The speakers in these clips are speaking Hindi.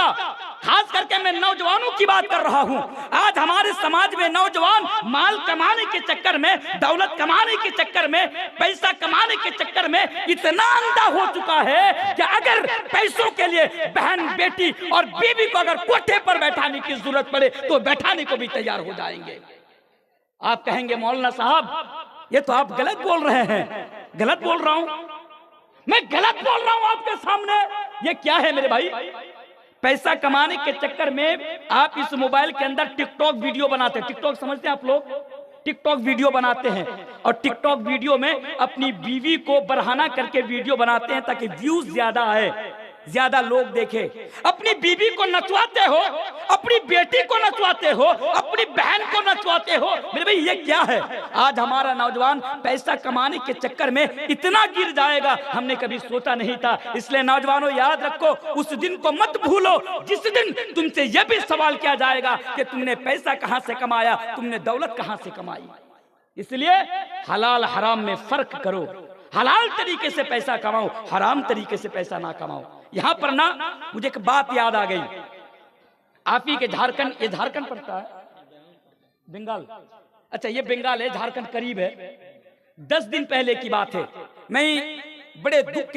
का, खास करके मैं नौजवानों की बात कर रहा हूं। आज हमारे समाज में नौजवान माल कमाने के चक्कर में, दौलत कमाने के चक्कर में, पैसा कमाने के चक्कर में इतना अंधा हो चुका है कि अगर पैसों के लिए बहन, बेटी और बीवी को अगर कोठे पर बैठाने की जरूरत पड़े तो बैठाने को भी तैयार हो जाएंगे। आप कहेंगे मौलाना साहब ये तो आप गलत बोल रहे हैं। गलत बोल रहा हूं मैं, गलत बोल रहा हूं आपके सामने। ये क्या है मेरे भाई? पैसा कमाने के चक्कर में आप इस मोबाइल के अंदर टिकटॉक वीडियो बनाते हैं। टिकटॉक समझते हैं आप लोग? टिकटॉक वीडियो बनाते हैं और टिकटॉक वीडियो में अपनी बीवी को बरहाना करके वीडियो बनाते हैं ताकि व्यूज ज्यादा आए, ज्यादा लोग देखे। अपनी बीवी को नचवाते हो, अपनी बेटी को नचवाते हो, अपनी बहन को नचवाते हो। मेरे भाई ये क्या है? आज हमारा नौजवान पैसा कमाने के चक्कर में इतना गिर जाएगा हमने कभी सोचा नहीं था। इसलिए नौजवानों याद रखो, उस दिन को मत भूलो जिस दिन तुमसे यह भी सवाल किया जाएगा कि तुमने पैसा कहां से कमाया, तुमने दौलत कहां से कमाई। इसलिए हलाल हराम में फर्क करो। हलाल तरीके से पैसा कमाओ, हराम तरीके से पैसा ना कमाओ। यहां पर ना मुझे एक बात याद आ गई। आप ही के झारखंड, ये झारखंड पड़ता है, बंगाल, अच्छा ये बंगाल है, झारखंड करीब है। 10 दिन पहले की बात है। मैं बड़े दुख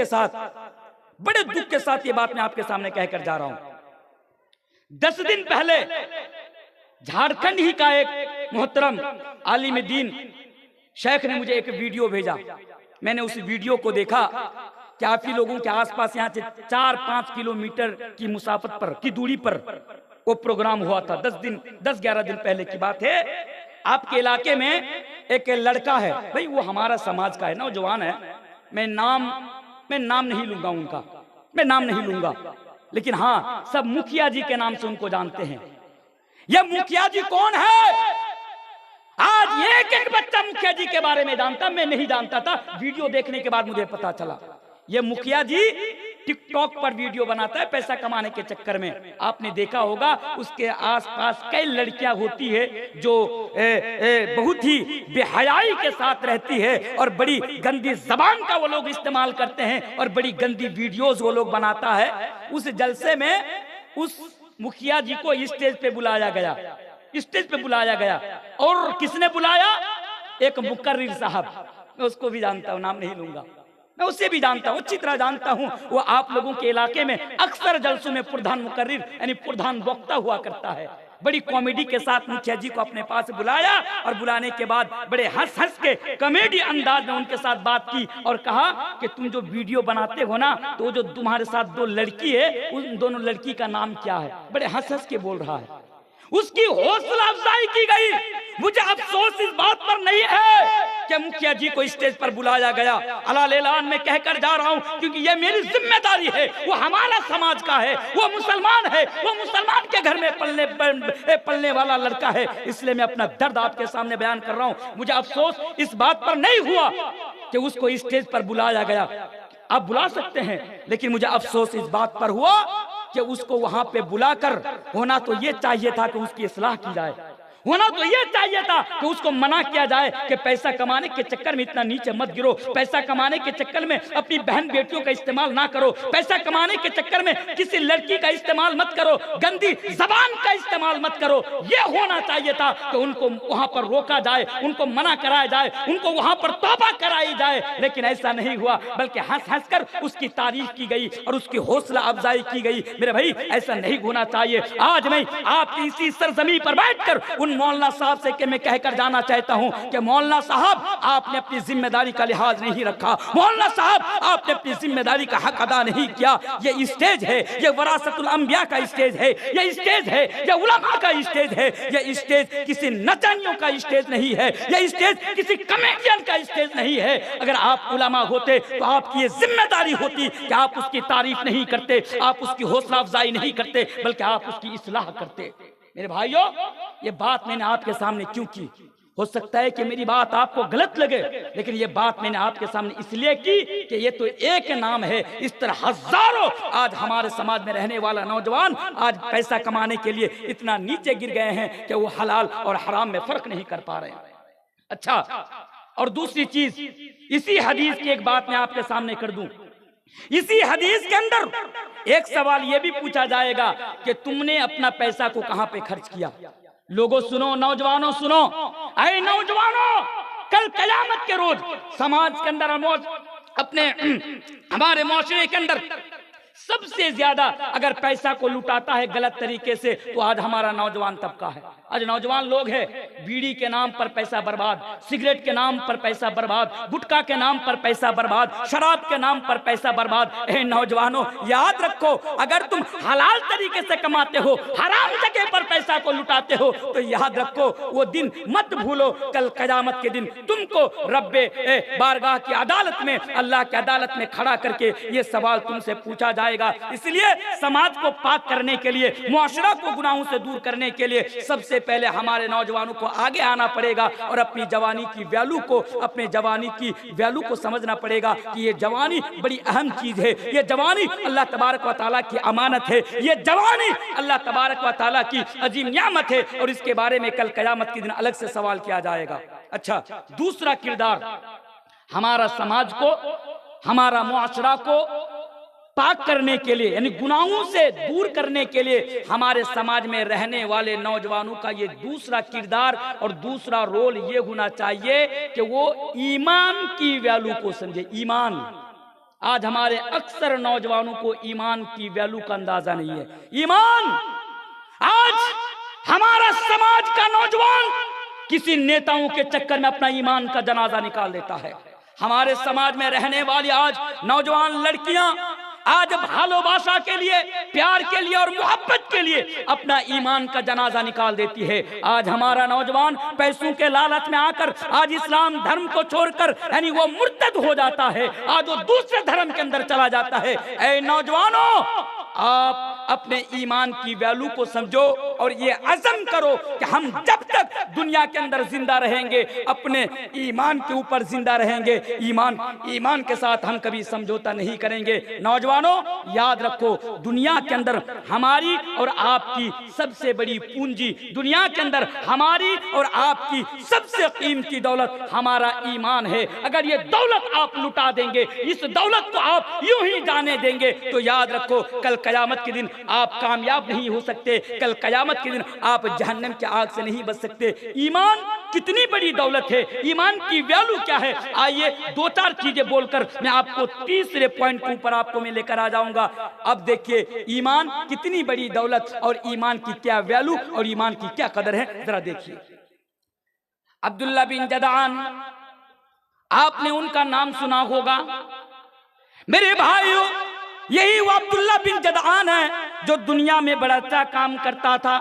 के साथ ये बात मैं आपके सामने कहकर जा रहा हूं। 10 दिन पहले झारखंड ही का एक मोहतरम आलिम दीन शेख ने मुझे एक वीडियो भेजा। मैंने उस वीडियो को देखा कि काफी लोगों के आसपास यहाँ से 4-5 किलोमीटर की मुसाफत पर की दूरी पर वो प्रोग्राम हुआ था। 10-11 दिन पहले की बात है। आपके इलाके में एक लड़का है, भाई वो हमारा समाज का है, नौजवान है। मैं नाम नहीं लूंगा उनका, मैं नाम नहीं लूंगा, लेकिन हाँ सब मुखिया जी के नाम से उनको जानते हैं। यह मुखिया जी कौन है? आज एक बच्चा मुखिया जी के बारे में जानता, मैं नहीं जानता था। वीडियो देखने के बाद मुझे पता चला ये मुखिया जी टिकटॉक पर वीडियो बनाता है पैसा कमाने के चक्कर में। आपने देखा होगा उसके आसपास कई लड़कियां होती है जो बहुत ही बेहयाई के साथ रहती है और बड़ी गंदी जबान का वो लोग इस्तेमाल करते हैं और बड़ी गंदी वीडियोस वो लोग बनाता है। उस जलसे में उस मुखिया जी को स्टेज पे बुलाया गया, स्टेज पे बुलाया गया। और किसने बुलाया? एक मुकर्रिर साहब, मैं उसको भी जानता हूं, नाम नहीं लूंगा, मैं उससे भी जानता हूं, अच्छी तरह जानता हूं। वो आप लोगों के इलाके में अक्सर जलसों में प्रधान मुकर्रिर यानी प्रधान वक्ता हुआ करता है। बड़ी कॉमेडी के साथ मुखिया जी को अपने पास बुलाया और बुलाने के बाद बड़े हंस के कॉमेडी अंदाज में उनके साथ बात की और कहा कि तुम जो वीडियो बनाते हो ना, तो जो तुम्हारे साथ 2 लड़की है, उन दोनों लड़की का नाम क्या है? बड़े हंस के बोल रहा है। उसकी हौसला अफजाई की गई। मुझे अफसोस इस बात पर नहीं है कि मुखिया जी को स्टेज पर बुलाया गया। अलाल ऐलान में कहकर जा रहा हूं क्योंकि यह मेरी जिम्मेदारी है। वो हमारा समाज का है, वो मुसलमान है, वो मुसलमान के घर में पलने वाला लड़का है। इसलिए मैं अपना दर्द आपके सामने बयान कर रहा हूं। मुझे अफसोस इस बात पर नहीं हुआ कि उसको स्टेज पर बुलाया गया। आप बुला सकते हैं, लेकिन मुझे अफसोस इस बात पर हुआ कि उसको वहां पे बुलाकर होना तो ये चाहिए था कि उसकी इस्लाह की जाए, होना तो ये चाहिए था कि उसको मना किया जाए कि पैसा कमाने के चक्कर में इतना नीचे मत गिरो, पैसा कमाने के चक्कर में अपनी बहन बेटियों का इस्तेमाल ना करो, पैसा कमाने के चक्कर में किसी लड़की का इस्तेमाल मत करो, गंदी जबान का इस्तेमाल मत करो। ये होना चाहिए था कि उनको वहां पर रोका जाए, उनको मना कराया जाए, उनको वहां पर तौबा कराई जाए। लेकिन ऐसा नहीं हुआ, बल्कि हंस हंस कर उसकी तारीफ की गई और उसकी हौसला अफजाई की गई। मेरे भाई ऐसा नहीं होना चाहिए। आज मैं आपकी इसी सरजमी पर बैठकर उन मौलाना साहब से मैं कहकर जाना चाहता हूं कि मौलाना साहब आपने अपनी जिम्मेदारी का लिहाज नहीं रखा, मौलाना साहब आपने अपनी जिम्मेदारी का हक अदा नहीं किया। ये स्टेज है, ये वरासतुल अंबिया का स्टेज है, ये स्टेज है, ये उलमा का स्टेज है, ये स्टेज किसी नचनियों का स्टेज नहीं है, ये स्टेज किसी कमेडियन का स्टेज नहीं है। अगर आप उलमा होते तो आपकी ये जिम्मेदारी होती कि आप उसकी तारीफ नहीं करते, आप उसकी हौसला अफजाई नहीं करते, बल्कि आप उसकी इस्लाह करते। मेरे भाइयों, ये बात मैंने आपके सामने क्यों की? हो सकता है कि मेरी बात आपको गलत लगे, लेकिन ये बात मैंने आपके सामने इसलिए की कि ये तो एक नाम है। इस तरह हजारों आज हमारे समाज में रहने वाला नौजवान आज पैसा कमाने के लिए इतना नीचे गिर गए हैं कि वो हलाल और हराम में फर्क नहीं कर पा रहे हैं। अच्छा, और दूसरी चीज, इसी हदीस की एक बात मैं आपके सामने कर दूं। इसी हदीस के अंदर एक सवाल यह भी पूछा जाएगा कि तुमने अपना पैसा को कहां पे खर्च किया। लोगों सुनो, नौजवानों सुनो, ऐ नौजवानों, कल कयामत के रोज समाज के अंदर अपने हमारे माशरे के अंदर सबसे ज्यादा अगर पैसा को लुटाता है गलत तरीके से तो आज हमारा नौजवान तबका है। आज नौजवान लोग हैं, बीड़ी के नाम पर पैसा बर्बाद, सिगरेट के नाम पर पैसा बर्बाद, गुटखा के नाम पर पैसा बर्बाद, शराब के नाम पर पैसा बर्बाद। ए नौजवानों, याद रखो, अगर तुम हलाल तरीके से कमाते हो, हराम जगह पर पैसा को लुटाते हो, तो याद रखो वो दिन मत भूलो। कल क़यामत के दिन तुमको रब्बे बारगाह की अदालत में, अल्लाह की अदालत में खड़ा करके ये सवाल तुमसे पूछा जाएगा। इसलिए समाज को पाक करने के लिए, मुआशरा को गुनाहों से दूर करने के लिए सबसे पहले हमारे नौजवानों को आगे आना पड़ेगा और अपनी जवानी की वैल्यू को, अपने जवानी की वैल्यू को समझना पड़ेगा कि ये जवानी बड़ी अहम चीज है। ये जवानी अल्लाह तबारक व तआला की अमानत है। ये जवानी अल्लाह तबारक व तआला की अजीम नियामत है और इसके बारे में कल क़यामत के दिन अलग से सवाल किया जाएगा। अच्छा, दूसरा किरदार, हमारा समाज को, हमारा मुआशरा को पाक करने के लिए, यानी गुनाहों से दूर करने के लिए हमारे समाज में रहने वाले नौजवानों का ये दूसरा किरदार और दूसरा रोल ये होना चाहिए कि वो ईमान की वैल्यू को समझे। ईमान, आज हमारे अक्सर नौजवानों को ईमान की वैल्यू का अंदाजा नहीं है। ईमान, आज हमारा समाज का नौजवान किसी नेताओं के चक्कर में अपना ईमान का जनाजा निकाल देता है। हमारे समाज में रहने वाली आज नौजवान लड़कियां आज भालोबासा के लिए, प्यार के लिए और मोहब्बत के लिए अपना ईमान का जनाजा निकाल देती है। आज हमारा नौजवान पैसों के लालच में आकर आज इस्लाम धर्म को छोड़कर यानी वो मुर्तद हो जाता है, आज वो दूसरे धर्म के अंदर चला जाता है। ऐ नौजवानों, आप अपने ईमान की वैल्यू को समझो और ये अज़म करो कि हम जब तक दुनिया के अंदर जिंदा रहेंगे अपने ईमान के ऊपर जिंदा रहेंगे। ईमान के साथ हम कभी समझौता नहीं करेंगे। नौजवानों, याद रखो, दुनिया के अंदर हमारी और आपकी सबसे बड़ी पूंजी, दुनिया के अंदर हमारी और आपकी सबसे कीमती दौलत हमारा ईमान है। अगर ये दौलत आप लुटा देंगे, इस दौलत को आप यूं ही जाने देंगे, तो याद रखो कल क़यामत के दिन आप कामयाब नहीं हो सकते। कल क़यामत के दिन आप जहन्नम की आग से नहीं बच सकते। ईमान कितनी बड़ी दौलत है, ईमान की वैल्यू क्या है। आइए दो चार चीजें बोलकर मैं आपको तीसरे पॉइंट के ऊपर आपको मैं लेकर आ जाऊंगा। अब देखिए ईमान कितनी बड़ी दौलत और ईमान की क्या वैल्यू और ईमान की क्या कदर है, जरा देखिए। अब्दुल्ला बिन जदआन, आपने उनका नाम सुना होगा। मेरे भाइयों, यही वो अब्दुल्ला बिन जदआन है जो दुनिया में बड़ा अच्छा काम करता था,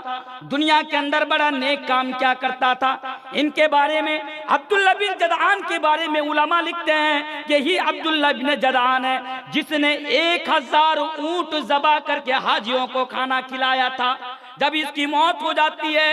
दुनिया के अंदर बड़ा नेक काम क्या करता था। इनके बारे में, अब्दुल्ला बिन जदआन के बारे में उलमा लिखते हैं कि यही अब्दुल्ला बिन जदआन है जिसने 1000 ऊंट ज़बा करके हाजियों को खाना खिलाया था। जब इसकी मौत हो जाती है,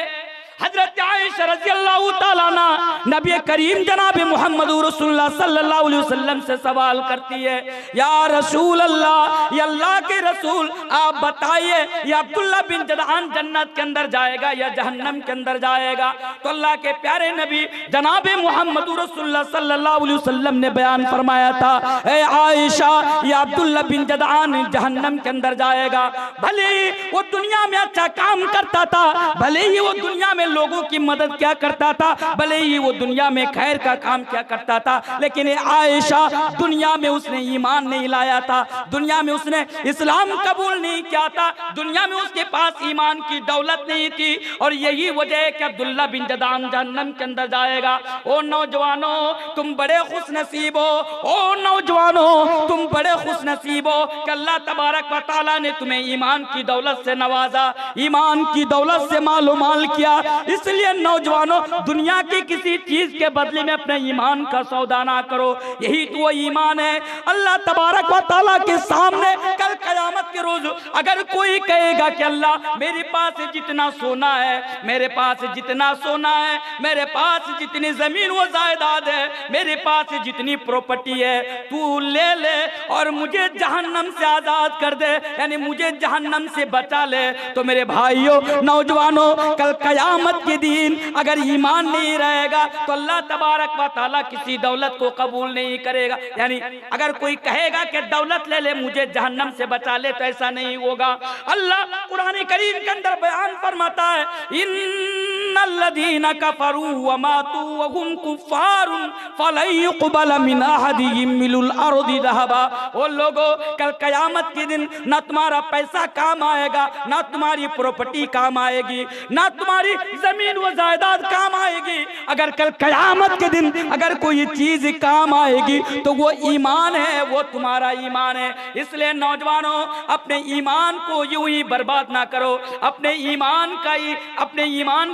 हजरत आयशा रज़ियल्लाहु ताला अन्हा नबी करीम जनाब मोहम्मद रसूलुल्लाह सल्लल्लाहु अलैहि वसल्लम से सवाल करती है, या रसूल अल्लाह, या अल्लाह के रसूल, आप बताइए ये अब्दुल्ला बिन जदआन जन्नत के अंदर जाएगा या जहन्नम के अंदर जाएगा। तो अल्लाह के प्यारे नबी जनाब मोहम्मद रसूलुल्लाह सल्लल्लाहु अलैहि वसल्लम ने बयान फरमाया था, ए आयशा, ये अब्दुल्ला बिन जदआन जहन्नम के अंदर जाएगा। भले ही वो दुनिया में अच्छा काम करता था, भले ही वो दुनिया में लोगों की मदद क्या करता था, भले ही वो दुनिया में खैर का काम क्या करता था, लेकिन आयशा दुनिया में उसने ईमान नहीं लाया था, दुनिया में उसने इस्लाम कबूल नहीं किया था, दुनिया में उसके पास ईमान की दौलत नहीं थी। और यही वजह है कि अब्दुल्ला बिन जदआन जहन्नम के अंदर जाएगा। ओ नौजवानों, तुम बड़े खुश नसीब हो। ओ नौजवानों, तुम बड़े खुश नसीब हो कि अल्लाह तबारक व तआला ने तुम्हें ईमान की दौलत से नवाजा, ईमान की दौलत से मालो माल किया। इसलिए नौजवानों, दुनिया की किसी चीज के बदले में अपने ईमान का सौदा ना करो। यही तो वो ईमान है। अल्लाह तबारक व तआला के सामने कल क़यामत के रोज अगर कोई कहेगा कि अल्लाह मेरे पास जितना सोना है, मेरे पास जितना सोना है, मेरे पास जितनी जमीन व जायदाद है, मेरे पास जितनी प्रॉपर्टी है, तू ले ले और मुझे जहन्नम से आजाद कर दे, यानी मुझे जहन्नम से बचा ले। तो मेरे भाइयों नौजवानों, कल कयामत के दिन अगर ईमान नहीं रहेगा तो अल्लाह तबारक व तआला किसी दौलत को कबूल नहीं करेगा। यानी अगर कोई कहेगा कि दौलत ले ले मुझे जहन्नम से बचा ले, तो ऐसा नहीं होगा। अल्लाह कुरान करीम के अंदर बयान फरमाता है, इन्नल्लज़ीना कफरू व मातू व हुम कुफ्फारुन फलन युक़बल मिन अहदिहिम मिलुल अर्दि ज़हबा। ओ लोगों, कल कयामत के दिन ना तुम्हारा पैसा काम आएगा, ना तुम्हारी प्रॉपर्टी काम आएगी, ना तुम्हारी जमीन व जायदाद काम आएगी। अगर कल कयामत के दिन अगर कोई चीज काम आएगी तो वो ईमान है, वो तुम्हारा ईमान है। इसलिए नौजवानों, अपने ईमान को यूं ही बर्बाद ना करो, अपने ईमान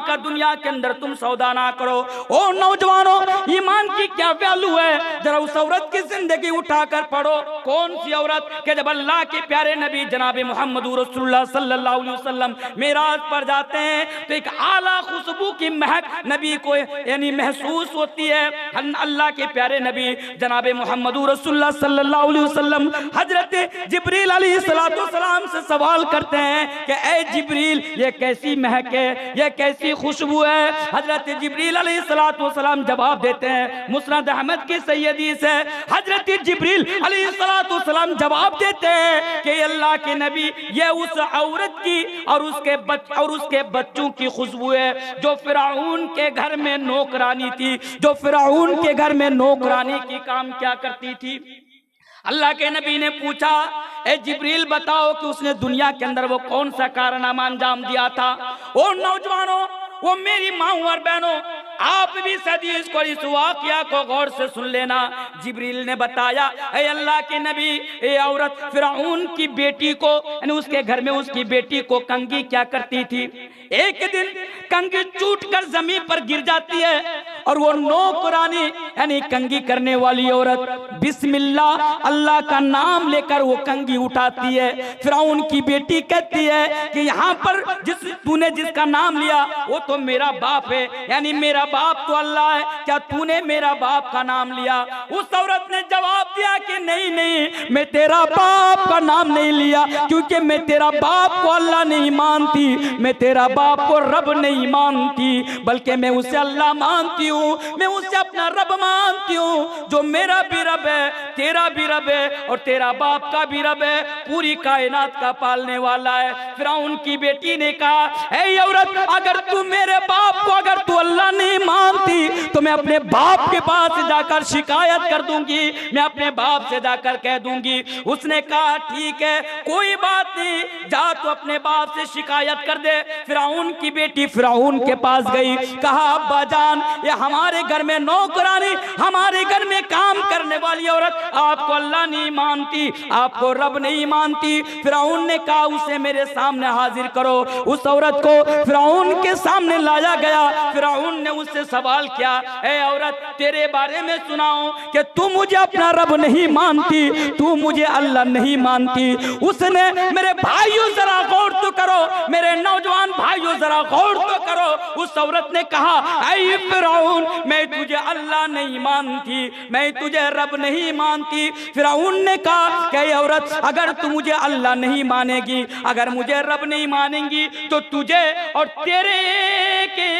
का दुनिया के अंदर तुम सौदा ना करो। ओ नौजवानों, ईमान की क्या वैल्यू है, जरा उस औरत की जिंदगी उठाकर पढ़ो। कौन सी औरत कि जब अल्लाह के प्यारे नबी जनाब मोहम्मद रसूलुल्लाह सल्लल्लाहु अलैहि वसल्लम मेराज पर जाते हैं तो एक आला खुशबू की महक नबी को यानी महसूस होती है। अल्लाह के प्यारे नबी जनाब मोहम्मद रसूलुल्लाह सल्लल्लाहु अलैहि वसल्लम हजरत जिब्रील अलैहिस्सलाम से सवाल करते हैं कि ए जिब्रील, ये कैसी महक है, ये कैसी खुशबू है। हजरत जिब्रील अलैहिस्सलाम जवाब देते हैं, मुस्नद अहमद की सैयदी से हजरत जिब्रील अलैहिस्सलाम जवाब देते हैं कि अल्लाह के नबी, ये उस औरत की और उसके बच्चों की खुशबू है जो फिरौन के घर में नौकरानी थी, जो फिरौन के घर में नौकरानी की काम क्या करती थी। अल्लाह के नबी ने पूछा, ए जिब्रील बताओ कि उसने दुनिया के अंदर वो कौन सा कारनामा अंजाम दिया था। ओ नौजवानों, वो मेरी माँ और बहनों, आप भी इस हदीस को, इस वाक़या को गौर से सुन लेना। जिब्रील ने बताया, ए अल्लाह के नबी, ये औरत फिरौन की बेटी को यानी उसके घर में उसकी बेटी को कंघी क्या करती थी। एक दिन कंघी टूटकर जमीन पर गिर जाती है और वो नौकरानी यानी कंघी करने वाली औरत बिस्मिल्लाह अल्लाह का नाम लेकर वो कंघी उठाती है। फिरौन की बेटी कहती है कि यहाँ पर तूने जिसका नाम लिया वो तो मेरा बाप है, यानी मेरा बाप तो अल्लाह है, क्या तूने मेरा बाप का नाम लिया। उस औरत ने जवाब दिया कि नहीं नहीं, मैं तेरा बाप का नाम नहीं लिया, क्योंकि मैं तेरा बाप को अल्लाह नहीं मानती, मैं तेरा बाप को रब नहीं मानती, बल्कि मैं उसे अल्लाह मानती हूँ, मैं उसे अपना रब मानती हूँ, जो मेरा भी रब है, तेरा भी रब है और तेरा बाप का भी रब है, पूरी कायनात का पालने वाला है। फिरौन की बेटी ने कहा, ऐ औरत, अगर तू मेरे बाप को अगर तू अल्लाह नहीं मानती तो मैं अपने बाप के पास जाकर शिकायत कर दूंगी, मैं अपने बाप से जाकर कह दूंगी। उसने कहा ठीक है, कोई बात नहीं, जा तो अपने बाप से शिकायत कर दे। फिरौन की बेटी फिरौन के पास गई, कहा अब्बा जान, ये हमारे घर में नौकरानी, हमारे घर में काम करने वाली औरत आपको अल्लाह नहीं मानती, आपको रब नहीं मानती। फिरौन ने कहा उसे मेरे सामने हाजिर करो। उस औरत को फिरौन के सामने लाया गया। फिरौन ने उससे सवाल किया, ए औरत, तेरे बारे में सुनाओ कि तू मुझे अपना रब नहीं मानती, तू मुझे अल्लाह नहीं मानती। उसने, मेरे भाइयों जरा गौर तो करो, मेरे नौजवान भाइयों जरा गौर तो करो, उस औरत ने कहा, ऐ फिरौन, मैं तुझे अल्लाह नहीं मानती, मैं तुझे रब नहीं मानती। फिरौन ने कहा कि औरत, अगर तू मुझे अल्लाह नहीं मानेगी, अगर मुझे रब नहीं मानेंगी, तो तुझे और तेरे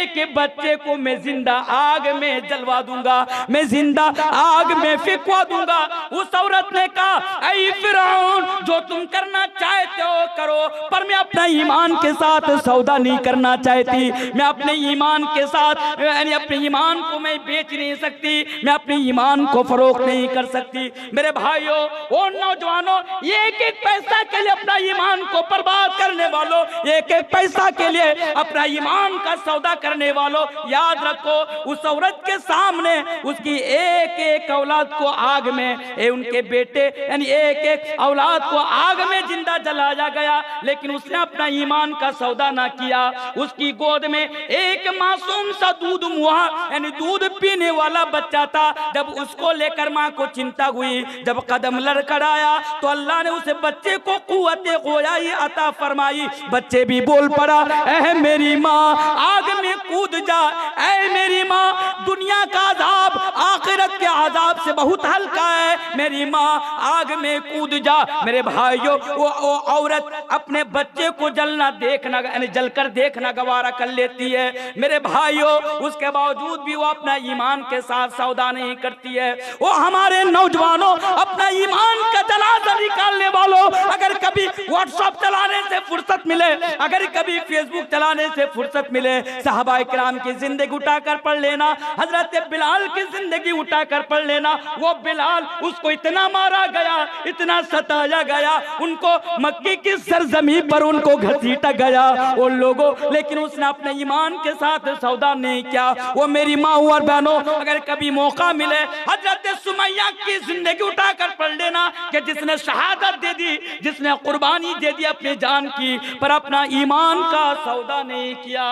के बच्चे को मैं जिंदा आग में जलवा दूंगा, मैं जिंदा आग में फेंकवा दूंगा। उस औरत ने कहा, ऐ फिरौन, जो तुम करना चाहते हो करो, पर मैं अपना ईमान के साथ सौदा नहीं करना चाहती, मैं अपने ईमान के साथ यानी अपने ईमान को मैं बेच नहीं सकती, मैं अपने ईमान को फरोख्त नहीं कर सकती। मेरे भाइयों और नौजवानों, एक एक पैसा के लिए अपना ईमान को बर्बाद कर करने वालों, एक एक पैसा के लिए अपना ईमान का सौदा करने वालों, याद रखो उस औरत के सामने उसकी एक एक औलाद को आग में, उनके बेटे यानी एक एक औलाद को आग में जिंदा जलाया गया, लेकिन उसने अपना ईमान का सौदा ना किया। उसकी गोद में एक मासूम सा दूध मुहा यानी दूध पीने वाला बच्चा था। जब उसको लेकर माँ को चिंता हुई, जब कदम लड़खड़ाया तो अल्लाह ने उस बच्चे को कुव्वते गोयाई अता फरमाई। बच्चे भी बोल पड़ा, ऐ मेरी माँ आग में कूद जा, ऐ मेरी माँ दुनिया का अजाब आखिरत के अजाब से बहुत हल्का है, मेरी माँ आग में कूद जा। मेरे भाइयों, वो औरत अपने बच्चे को जलना देखना यानी जलकर देखना गवारा कर लेती है। मेरे भाइयों, उसके बावजूद भी वो अपना ईमान के साथ सौदा नहीं करती है। वो हमारे नौजवानों, अपना ईमान का जनाजा निकालने वालों, अगर कभी व्हाट्सएप चलाने से फुर्सत मिले, अगर कभी फेसबुक चलाने से फुर्सत मिले, सहाबाए किराम की जिंदगी उठाकर पढ़ लेना, हजरत बिलाल की जिंदगी उठाकर पढ़ लेना। वो बिलाल, उसको इतना मारा गया, इतना सताया गया, उनको मक्के की सरजमी पर उनको घसीटा गया उन लोगों, लेकिन उसने अपने ईमान के साथ सौदा नहीं किया। वो मेरी माँ और बहनों, अगर कभी मौका मिले हजरत सुमैया की जिंदगी उठाकर पढ़ लेना कि जिसने शहादत दे दी, जिसने कुर्बानी दे दी अपनी जान की, पर अपना ईमान का सौदा नहीं किया।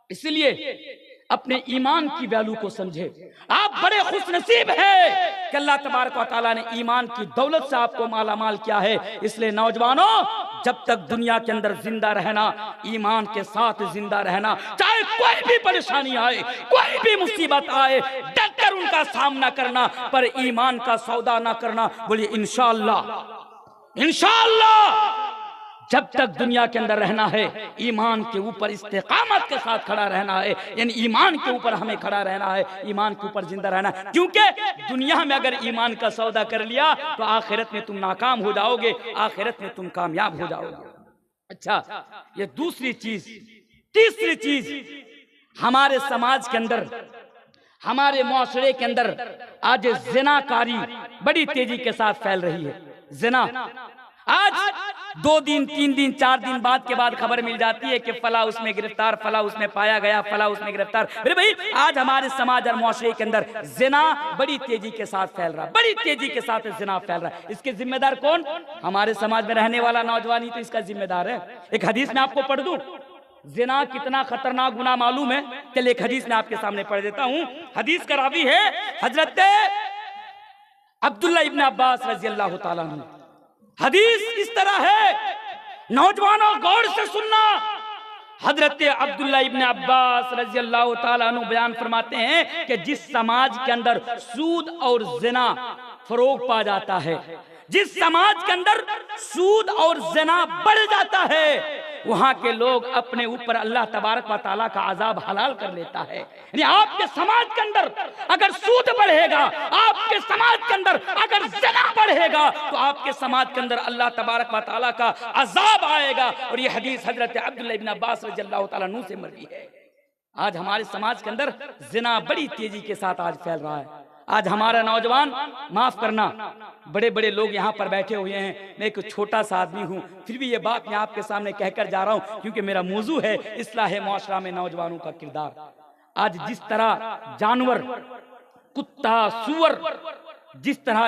इसलिए अपने ईमान की वैल्यू को समझे। आप बड़े खुशनसीब हैं कि अल्लाह तबारक व तआला ने ईमान की दौलत से आपको मालामाल किया है। इसलिए नौजवानों, जब तक दुनिया के अंदर जिंदा रहना, ईमान के साथ जिंदा रहना, चाहे कोई भी परेशानी आए, कोई भी मुसीबत आए, डटकर उनका सामना करना, पर ईमान का सौदा ना करना। बोलिए इंशाअल्लाह। इंशाअल्लाह जब तक दुनिया के अंदर रहना है, ईमान के ऊपर इस्तेकामत के साथ खड़ा रहना है, यानी ईमान के ऊपर हमें खड़ा रहना है, ईमान के ऊपर जिंदा रहना है। क्योंकि दुनिया में अगर ईमान का सौदा कर लिया तो आखिरत में तुम नाकाम हो जाओगे, आखिरत में तुम कामयाब हो जाओगे। अच्छा, ये दूसरी चीज। तीसरी चीज, हमारे समाज के अंदर, हमारे मुआशरे के अंदर आज जिनाकारी बड़ी तेजी के साथ फैल रही है। जिना आज 2 दिन 3 दिन 4 दिन बाद के बाद खबर मिल जाती है कि फला उसमें गिरफ्तार, फला उसमें पाया गया, फला उसमें गिरफ्तार। मेरे भाई, आज हमारे समाज और मुआशरे के अंदर जिना बड़ी तेजी के साथ फैल रहा है, बड़ी तेजी के साथ जिना फैल रहा है। इसके जिम्मेदार कौन? हमारे समाज में रहने वाला नौजवान ही तो इसका जिम्मेदार है। एक हदीस में आपको पढ़ दूं, जिना कितना खतरनाक गुनाह मालूम है? चलिए एक हदीस में आपके सामने पढ़ देता हूं। हदीस का रावी है हजरत अब्दुल्ला इब्न अब्बास रजी अल्लाह तआला अन्हु। हदीस इस तरह है, नौजवानों गौर से सुनना। हजरत अब्दुल्ला इब्न अब्बास रजी अल्लाह तआला अन्हु बयान फरमाते हैं कि जिस समाज के अंदर सूद और जिना फरोग पा जाता है, जिस समाज के अंदर सूद और जिना बढ़ जाता है, वहां के लोग अपने ऊपर अल्लाह तबारक व तआला का अजाब हलाल कर लेता है। यानी आपके समाज के अंदर अगर सूद बढ़ेगा, आपके समाज के अंदर अगर ज़िना बढ़ेगा, तो आपके समाज के अंदर अल्लाह तबारक व तआला का अजाब आएगा। और ये हदीस हजरत अब्दुल्ला इब्न अब्बास रज़ी अल्लाह तआला अन्हु से मरवी है। आज हमारे समाज के अंदर ज़िना बड़ी तेजी के साथ आज फैल रहा है। आज हमारा नौजवान, माफ करना, बड़े बड़े लोग यहाँ पर बैठे हुए हैं, मैं एक छोटा सा आदमी हूँ, फिर भी ये बात मैं आपके सामने कहकर जा रहा हूँ क्योंकि मेरा मौजू है इस्लाह मुआशरा में नौजवानों का किरदार। आज जिस तरह जानवर, कुत्ता, सुअर जिस तरह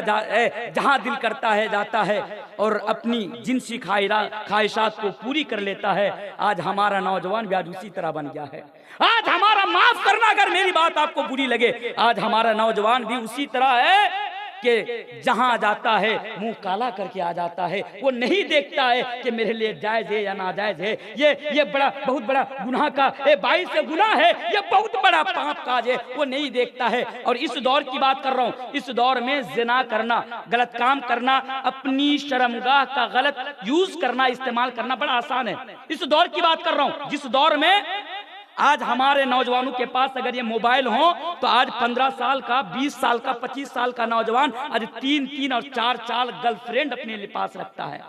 जहां दिल करता है जाता है और अपनी जिनसी ख्वाहिशात को पूरी कर लेता है, आज हमारा नौजवान भी आज उसी तरह बन गया है। आज हमारा, माफ करना अगर मेरी बात आपको बुरी लगे, आज हमारा नौजवान भी उसी तरह है कि जहां जाता है मुंह काला करके आ जाता है। वो नहीं देखता है कि मेरे लिए जायज है या नाजायज है, ये बड़ा बहुत बड़ा गुनाह का 22 गुनाह है, ये बहुत बड़ा पाप काज है, वो नहीं देखता है। और इस दौर की बात कर रहा हूँ, इस दौर में जिना करना, गलत काम करना, अपनी शर्मगाह का गलत यूज करना, इस्तेमाल करना बड़ा आसान है। इस दौर की बात कर रहा हूँ जिस दौर में आज हमारे नौजवानों के पास अगर ये मोबाइल हो तो आज 15 साल का, 20 साल का, 25 साल का नौजवान आज 3 और 4 गर्लफ्रेंड अपने पास रखता है।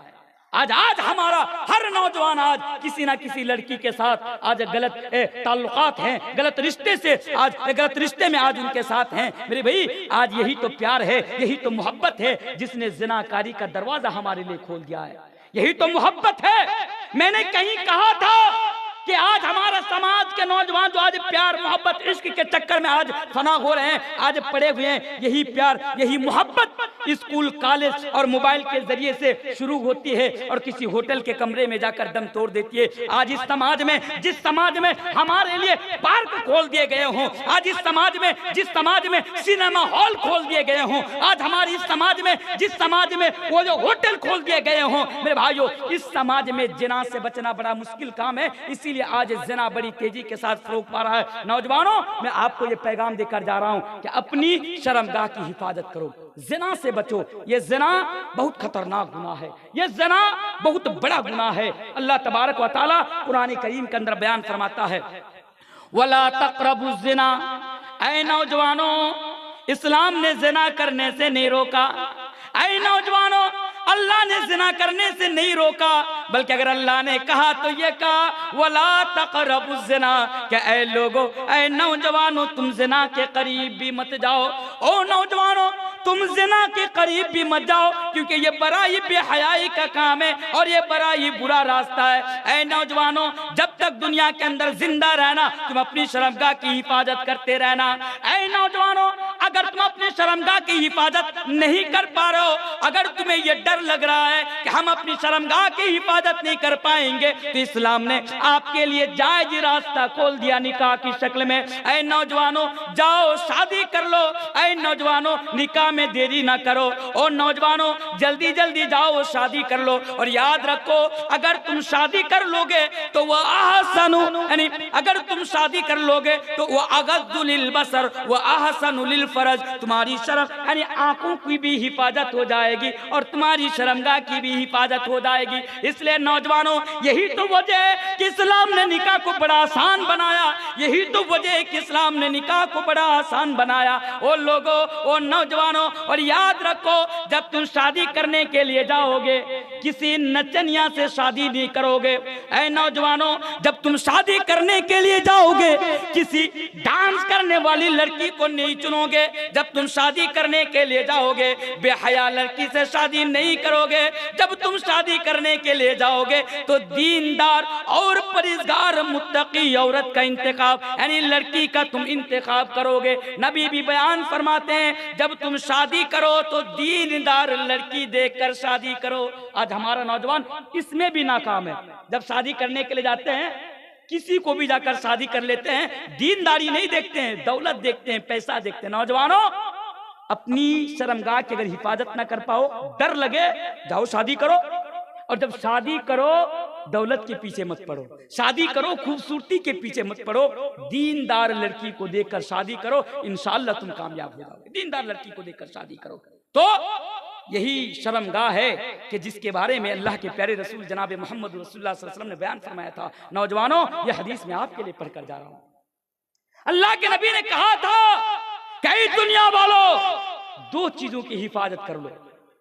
आज हमारा हर नौजवान आज किसी ना किसी लड़की के साथ आज गलत ताल्लुकात हैं, गलत रिश्ते से, आज गलत रिश्ते में आज उनके साथ हैं। मेरे भाई, आज यही तो प्यार है, यही तो मोहब्बत है जिसने जिनाकारी का दरवाजा हमारे लिए खोल दिया है। यही तो मोहब्बत है मैंने कहीं कहा था कि आज हमारा समाज के नौजवान जो आज प्यार मोहब्बत इश्क के चक्कर में आज फना हो रहे हैं, आज पड़े हुए हैं, यही प्यार यही मोहब्बत स्कूल कॉलेज और मोबाइल के जरिए से शुरू होती है और किसी होटल के कमरे में जाकर दम तोड़ देती है। आज इस समाज में, जिस समाज में हमारे लिए पार्क खोल दिए गए हों, आज इस समाज में, जिस समाज में सिनेमा हॉल खोल दिए गए हों, आज हमारी इस समाज में, जिस समाज में वो जो होटल खोल दिए गए हों, मेरे भाइयों, इस समाज में जिना से बचना बड़ा मुश्किल काम है। इसीलिए आज जिना बड़ी तेजी के साथ फरोग पा रहा है। नौजवानों, मैं आपको ये पैगाम देकर जा रहा हूं कि अपनी शर्मगाह की हिफाजत करो, जिना से बचो। ये जिना बहुत खतरनाक गुनाह है, ये जिना बहुत बड़ा गुनाह है। अल्लाह तबारक व तआला कुरान करीम के अंदर बयान फरमाता है, वला तक़रबु ज़िना। ऐ नौजवानों, इस्लाम ने जिना करने से नहीं रोका। ऐ नौजवानों, अल्लाह ने जिना करने से नहीं रोका, बल्कि अगर अल्लाह ने कहा तो ये कहा वला तक़रबु ज़िना, कि ऐ लोगों, ऐ नौजवानों, तुम जिना के करीब भी मत जाओ। ओ नौजवानों, तुम जिना के करीब भी मत जाओ, क्योंकि ये बड़ा ही बेहयाई का काम है और ये बड़ा ही बुरा रास्ता है। ऐ नौजवानों, जब तक दुनिया के अंदर जिंदा रहना, तुम अपनी शर्मगाह की हिफाजत करते रहना। ऐ नौजवानों, अगर तुम अपनी शर्मगाह की हिफाजत नहीं कर पा रहे हो, अगर तुम्हें ये डर लग रहा है कि हम अपनी शर्मगाह की हिफाजत नहीं कर पाएंगे, तो इस्लाम ने आपके लिए जायज रास्ता खोल दिया निकाह की शक्ल में। ऐ नौजवानों, जाओ शादी कर लो। ऐ नौजवानों, निकाह में देरी ना करो। और नौजवानों, जल्दी जल्दी जाओ शादी कर लो। और याद रखो, अगर तुम शादी कर लोगे तो वह अहसनु, यानी अगर तुम शादी कर लोगे तो वह अगद्दु लिल बसर व अहसनु लिल फरज, तुम्हारी शर्म यानी आंखों की भी हिफाजत हो जाएगी और तुम्हारी शर्मगाह की भी हिफाजत हो जाएगी। इसलिए नौजवानों, यही तो वजह है कि इस्लाम ने निकाह को बड़ा आसान बनाया। यही तो वजह है कि इस्लाम ने निकाह को बड़ा आसान बनाया। ओ लोगों, ओ नौजवानों, और याद रखो, जब तुम शादी करने के लिए जाओगे, किसी नचनिया से शादी नहीं करोगे। ऐ नौजवानों, जब तुम शादी करने के लिए जाओगे, किसी डांस करने वाली लड़की को नहीं चुनोगे। जब तुम शादी करने के लिए जाओगे, बेहया लड़की से शादी नहीं करोगे। जब तुम शादी करने के लिए जाओगे तो दीनदार और परहेज़गार मुत्तकी औरत का इंतखाब, यानी लड़की का तुम इंतखाब करोगे। नबी भी बयान फरमाते हैं, जब तुम शादी करो तो दीनदार लड़की देखकर शादी करो। आज हमारा नौजवान इसमें भी नाकाम है। जब शादी करने के लिए जाते हैं, किसी को भी जाकर शादी कर लेते हैं, दीनदारी नहीं देखते हैं, दौलत देखते हैं, पैसा देखते हैं। नौजवानों, अपनी शर्मगाह की अगर हिफाजत ना कर पाओ, डर लगे, जाओ शादी करो। और जब शादी करो, दौलत के पीछे मत पड़ो, शादी करो खूबसूरती के पीछे मत पड़ो, दीनदार लड़की को देखकर शादी करो, इंशाअल्लाह तुम कामयाब हो जाओगे। दीनदार लड़की को देखकर शादी करो। तो यही शर्मगाह है कि जिसके बारे में अल्लाह के प्यारे रसूल जनाब मोहम्मद रसूलुल्लाह सल्लल्लाहु अलैहि वसल्लम ने बयान फरमाया था। नौजवानों, यह हदीस मैं आपके लिए पढ़कर जा रहा हूँ। अल्लाह के नबी ने कहा था, कई दुनिया वालों, दो चीजों की हिफाजत कर लो,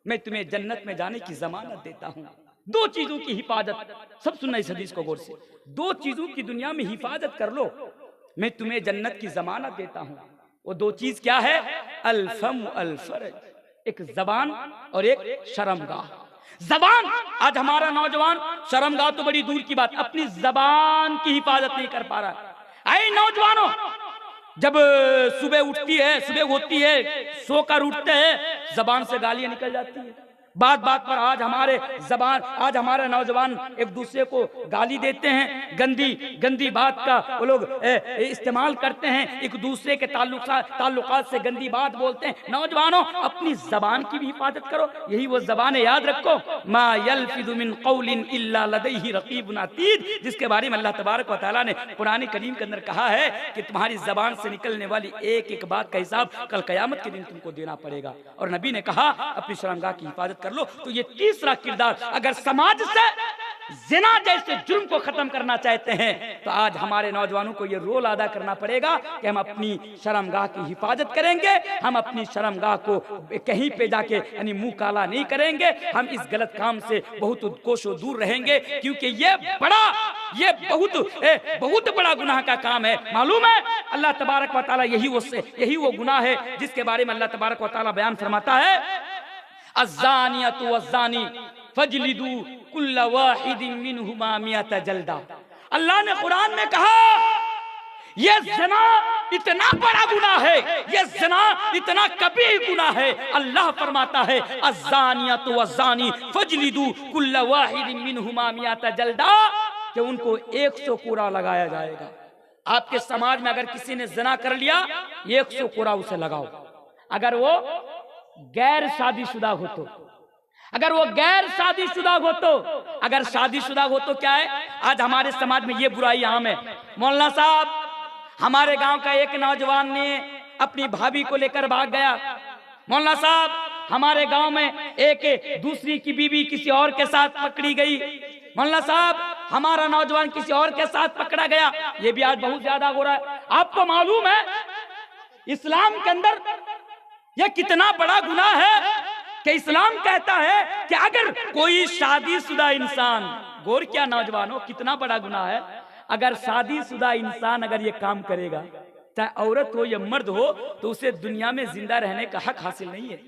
मैं तुम्हें जन्नत में जाने की जमानत देता हूँ। दो चीजों की हिफाजत, सब सुनना इस हदीस को गौर से। दो चीजों की दुनिया में हिफाजत कर लो, मैं तुम्हें जन्नत की जमानत देता हूँ। वो दो चीज क्या है? अल-फम अल-फरज, एक जबान और एक शर्मगाह। जबान, आज हमारा नौजवान शर्मगाह तो बड़ी दूर की बात, अपनी जबान की हिफाजत नहीं कर पा रहा। ऐ नौजवानों, जब सुबह उठती है, सुबह होती है, सोकर उठते हैं, जबान से गालियां निकल जाती है। बात बात पर आज हमारे नौजवान एक दूसरे को गाली देते हैं, गंदी बात का वो लोग इस्तेमाल करते हैं, एक दूसरे के ताल्लुकात से गंदी बात बोलते हैं। नौजवानों, अपनी जबान की भी हिफाजत करो। यही वो जबान है, याद रखो, मा यल्फिज़ु मिन क़ौलिन इल्ला लदैहि रक़ीबुन अतीद, जिसके बारे में अल्लाह तबारक व तआला ने कुरान करीम के अंदर कहा है कि तुम्हारी जबान से निकलने वाली एक एक बात का हिसाब कल क़यामत के दिन तुमको देना पड़ेगा। और नबी ने कहा, अपनी शर्मगाह की हिफाजत कर लो। तो ये तीसरा किरदार, अगर समाज से जिना जैसे जुर्म को खत्म करना चाहते हैं, तो आज हमारे नौजवानों को ये रोल अदा करना पड़ेगा कि हम अपनी शर्मगाह की हिफाजत करेंगे। हम अपनी शर्मगाह को कहीं पे जाके यानी मुंह काला नहीं करेंगे। हम इस गलत काम से बहुत कोसों दूर रहेंगे, क्योंकि ये बहुत बड़ा गुनाह का काम है। मालूम है, अल्लाह तबारक व तआला यही वो गुनाह है जिसके बारे में अल्लाह तबारक व तआला बयान फरमाता है, अज़्ज़ानियतु वज़्ज़ानी फजलिदू कुल्ला वाहिदिन मिनहुमा मियता जल्दा। अल्लाह ने कुरान में कहा ये ज़िना इतना बड़ा गुनाह है, ये ज़िना इतना कबीर गुनाह है। अल्लाह फरमाता है अज़्ज़ानियतु वज़्ज़ानी फजलिदू कुल्ला वाहिदिन मिनहुमा मियता जल्दा, कि उनको 100 कोड़ा लगाया जाएगा। आपके समाज में अगर किसी ने ज़िना कर लिया 100 कोड़ा उसे लगाओ। अगर वो गैर शादीशुदा हो तो, अगर वो गैर शादीशुदा हो तो, अगर शादीशुदा हो तो क्या है, आज हमारे समाज में ये बुराई आम है। मौलाना साहब, हमारे गांव का एक नौजवान ने अपनी भाभी को लेकर भाग गया। मौलाना साहब, हमारे गांव में एक दूसरी की बीवी किसी और के साथ पकड़ी गई। मौलाना साहब, हमारा नौजवान किसी और के साथ पकड़ा गया। ये भी आज बहुत ज्यादा हो रहा है। आपको मालूम है इस्लाम के अंदर यह कितना बड़ा गुनाह है कि इस्लाम कहता है कि अगर कोई शादीशुदा इंसान, गौर क्या नौजवानों, कितना बड़ा गुनाह है, अगर शादीशुदा इंसान अगर ये काम करेगा, चाहे औरत हो या मर्द हो, तो उसे दुनिया में जिंदा रहने का हक हासिल नहीं है।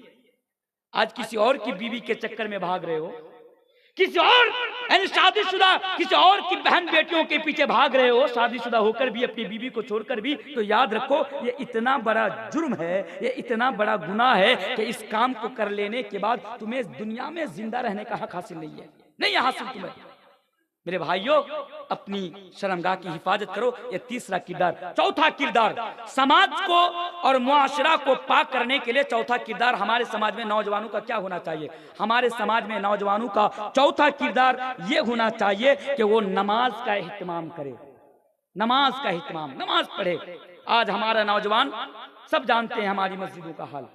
आज किसी और की बीवी के चक्कर में भाग रहे हो, किसी और यानी शादीशुदा किसी और की बहन बेटियों के पीछे भाग रहे हो, शादीशुदा होकर भी, अपनी बीवी को छोड़कर भी, तो याद रखो ये इतना बड़ा जुर्म है, ये इतना बड़ा गुनाह है कि इस काम को कर लेने के बाद तुम्हें दुनिया में जिंदा रहने का हक हासिल नहीं है, नहीं है हासिल तुम्हें। मेरे भाइयों, अपनी शर्मगाह की हिफाजत करो। ये तीसरा किरदार। चौथा किरदार, समाज को और मुआशरा को पाक करने के लिए चौथा किरदार हमारे समाज में नौजवानों का क्या होना चाहिए? हमारे समाज में नौजवानों का चौथा किरदार ये होना चाहिए कि वो नमाज का एहतमाम करे, नमाज का एहतमाम, नमाज पढ़े। आज हमारा नौजवान, सब जानते हैं हमारी मस्जिदों का हाल।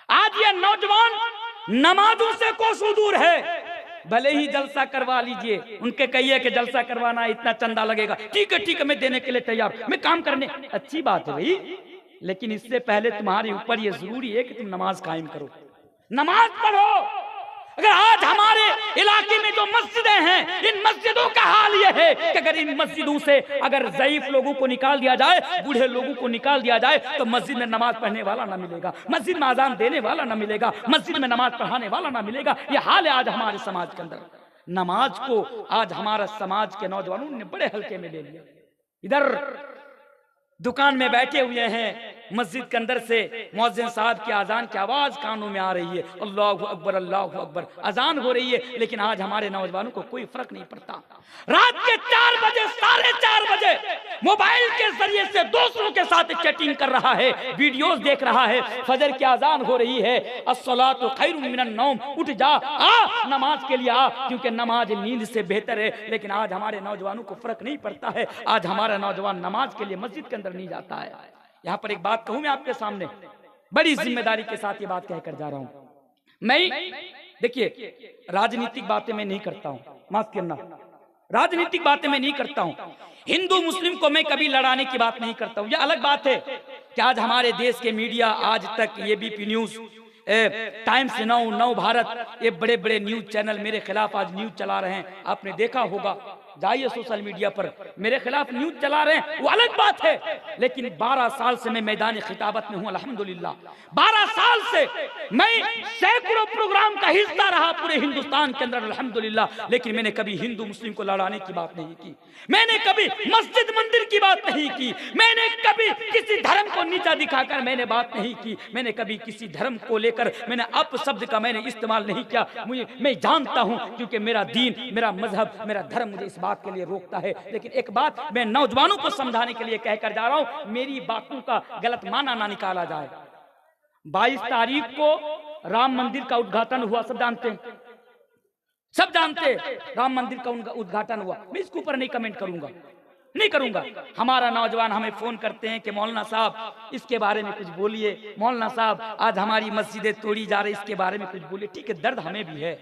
आज ये नौजवान नमाजों से कोसों दूर है। भले ही जलसा करवा लीजिए, उनके कहिए कि जलसा करवाना है, इतना चंदा लगेगा, ठीक है मैं देने के लिए तैयार, मैं काम करने, अच्छी बात है भाई, लेकिन इससे पहले तुम्हारे ऊपर ये जरूरी है कि तुम नमाज कायम करो, नमाज पढ़ो। अगर आज हमारे इलाके में जो मस्जिदें हैं, इन मस्जिदों का हाल यह है कि अगर इन मस्जिदों से अगर ज़ईफ लोगों को निकाल दिया जाए, बूढ़े लोगों को निकाल दिया जाए, तो मस्जिद में नमाज पढ़ने वाला ना मिलेगा, मस्जिद में अजान देने वाला ना मिलेगा, मस्जिद में नमाज पढ़ाने वाला ना मिलेगा। यह हाल है आज हमारे समाज के अंदर। नमाज को आज हमारा समाज के नौजवानों ने बड़े हल्के में ले लिया। इधर दुकान में बैठे हुए हैं, मस्जिद के अंदर से मुअज्जिन साहब की अजान की आवाज कानों में आ रही है, अल्लाहु अकबर अल्लाहु अकबर, अजान हो रही है, लेकिन आज हमारे नौजवानों को कोई फर्क नहीं पड़ता। रात के 4 बजे, 4:30 बजे मोबाइल के जरिए से दूसरों के साथ चैटिंग कर रहा है, वीडियोस देख रहा है। फजर की अजान हो रही है, अस्सलातु खैरुम मिनन नौम, उठ जा, आ नमाज के लिए आ, क्योंकि नमाज नींद से बेहतर है। लेकिन आज हमारे नौजवानों को फर्क नहीं पड़ता है। आज हमारा नौजवान नमाज के लिए मस्जिद के अंदर नहीं जाता है। यहाँ पर एक बात कहूं मैं आपके सामने, बड़ी जिम्मेदारी के साथ ये बात कहकर जा रहा हूं। मैं, देखिए, राजनीतिक बातें मैं नहीं करता हूं, माफ करना, राजनीतिक बातें मैं नहीं करता हूं। हिंदू मुस्लिम को मैं कभी लड़ाने की बात नहीं करता हूं। यह अलग बात है कि आज हमारे देश के मीडिया, आज तक एबीपी न्यूज, टाइम्स नाउ, नव भारत, ये बड़े बड़े न्यूज चैनल मेरे खिलाफ आज न्यूज चला रहे हैं। आपने देखा होगा, जाइए सोशल मीडिया पर, मेरे खिलाफ न्यूज चला रहे हैं, वो अलग बात है। लेकिन 12 साल से मैं मैदान खिताबत में हूं, अल्हम्दुलिल्लाह। 12 साल से मैं सैकड़ों प्रोग्राम का हिस्सा रहा पूरे हिंदुस्तान के अंदर, अल्हम्दुलिल्लाह। लेकिन मैंने कभी हिंदू मुस्लिम को लड़ाने की बात नहीं की, मैंने कभी मस्जिद मंदिर की बात नहीं की, मैंने कभी किसी धर्म को नीचा दिखाकर मैंने बात नहीं की, मैंने कभी किसी धर्म को लेकर मैंने अपशब्द का मैंने इस्तेमाल नहीं किया। मैं जानता हूं, क्योंकि मेरा दीन, मेरा मजहब, मेरा धर्म मुझे इस बात के लिए रोकता है। लेकिन एक बात मैं नौजवानों को समझाने के लिए कहकर जा रहा हूं, मेरी बातों का गलत माना ना निकाला जाए। 22 तारीख को राम मंदिर का उद्घाटन हुआ, सब जानते हैं, सब जानते हैं, राम मंदिर का उद्घाटन हुआ। मैं इसके ऊपर नहीं कमेंट करूंगा, नहीं करूंगा। हमारा नौजवान हमें फोन करते हैं कि मौलाना साहब इसके बारे में कुछ बोलिए, मौलाना साहब आज हमारी मस्जिदें तोड़ी जा रही, इसके बारे में कुछ बोलिए। ठीक है, दर्द हमें भी है,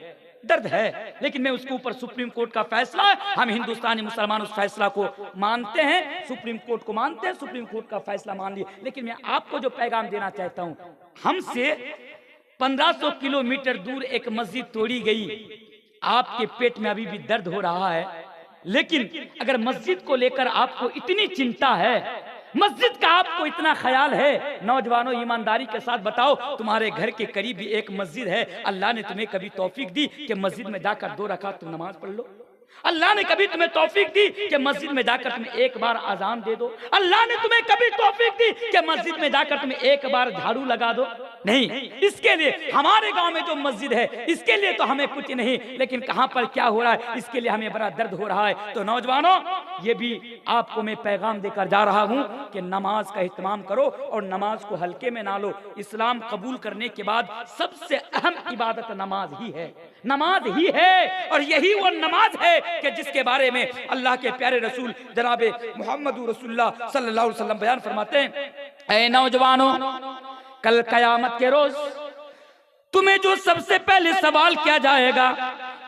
दर्द है, लेकिन मैं उसके ऊपर सुप्रीम कोर्ट का फैसला, हम हिंदुस्तानी मुसलमान उस फैसला को मानते हैं, सुप्रीम कोर्ट को मानते हैं, सुप्रीम कोर्ट का फैसला मान लिए। लेकिन मैं आपको जो पैगाम देना चाहता हूं, हमसे 1500 किलोमीटर दूर एक मस्जिद तोड़ी गई, आपके पेट में अभी भी दर्द हो रहा है। लेकिन अगर मस्जिद को लेकर आपको इतनी चिंता है, मस्जिद का आपको इतना ख्याल है? नौजवानों, ईमानदारी के साथ बताओ, तुम्हारे घर के करीब भी एक मस्जिद है। अल्लाह ने तुम्हें कभी तौफीक दी कि मस्जिद में जाकर 2 रकात तुम नमाज पढ़ लो? अल्लाह ने कभी तुम्हें तौफीक दी कि मस्जिद में जाकर तुम एक बार अजान दे दो? अल्लाह ने तुम्हें कभी तौफीक दी कि मस्जिद में जाकर तुम एक बार झाड़ू लगा दो? नहीं। इसके लिए हमारे गांव में जो मस्जिद है, इसके लिए तो हमें कुछ नहीं, लेकिन कहां पर क्या हो रहा है, इसके लिए हमें बड़ा दर्द हो रहा है। तो नौजवानों, ये भी आपको मैं पैगाम देकर जा रहा हूं कि नमाज का इत्मीनान करो और नमाज को हल्के में ना लो। इस्लाम कबूल करने के बाद सबसे अहम इबादत नमाज ही है, नमाज ही है। और यही वो नमाज है कि जिसके बारे में अल्लाह के प्यारे रसूल जनाबे मोहम्मद रसूलुल्लाह सल्लल्लाहु अलैहि वसल्लम बयान फरमाते हैं, ऐ नौजवानों, कल कयामत के रोज तुम्हें जो सबसे पहले सवाल किया जाएगा,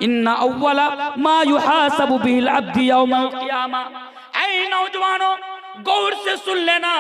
इन्ना अव्वला मा युहासबु बिल अब्दी यौमल क़ियामा। ऐ नौजवानों, गौर से सुन लेना,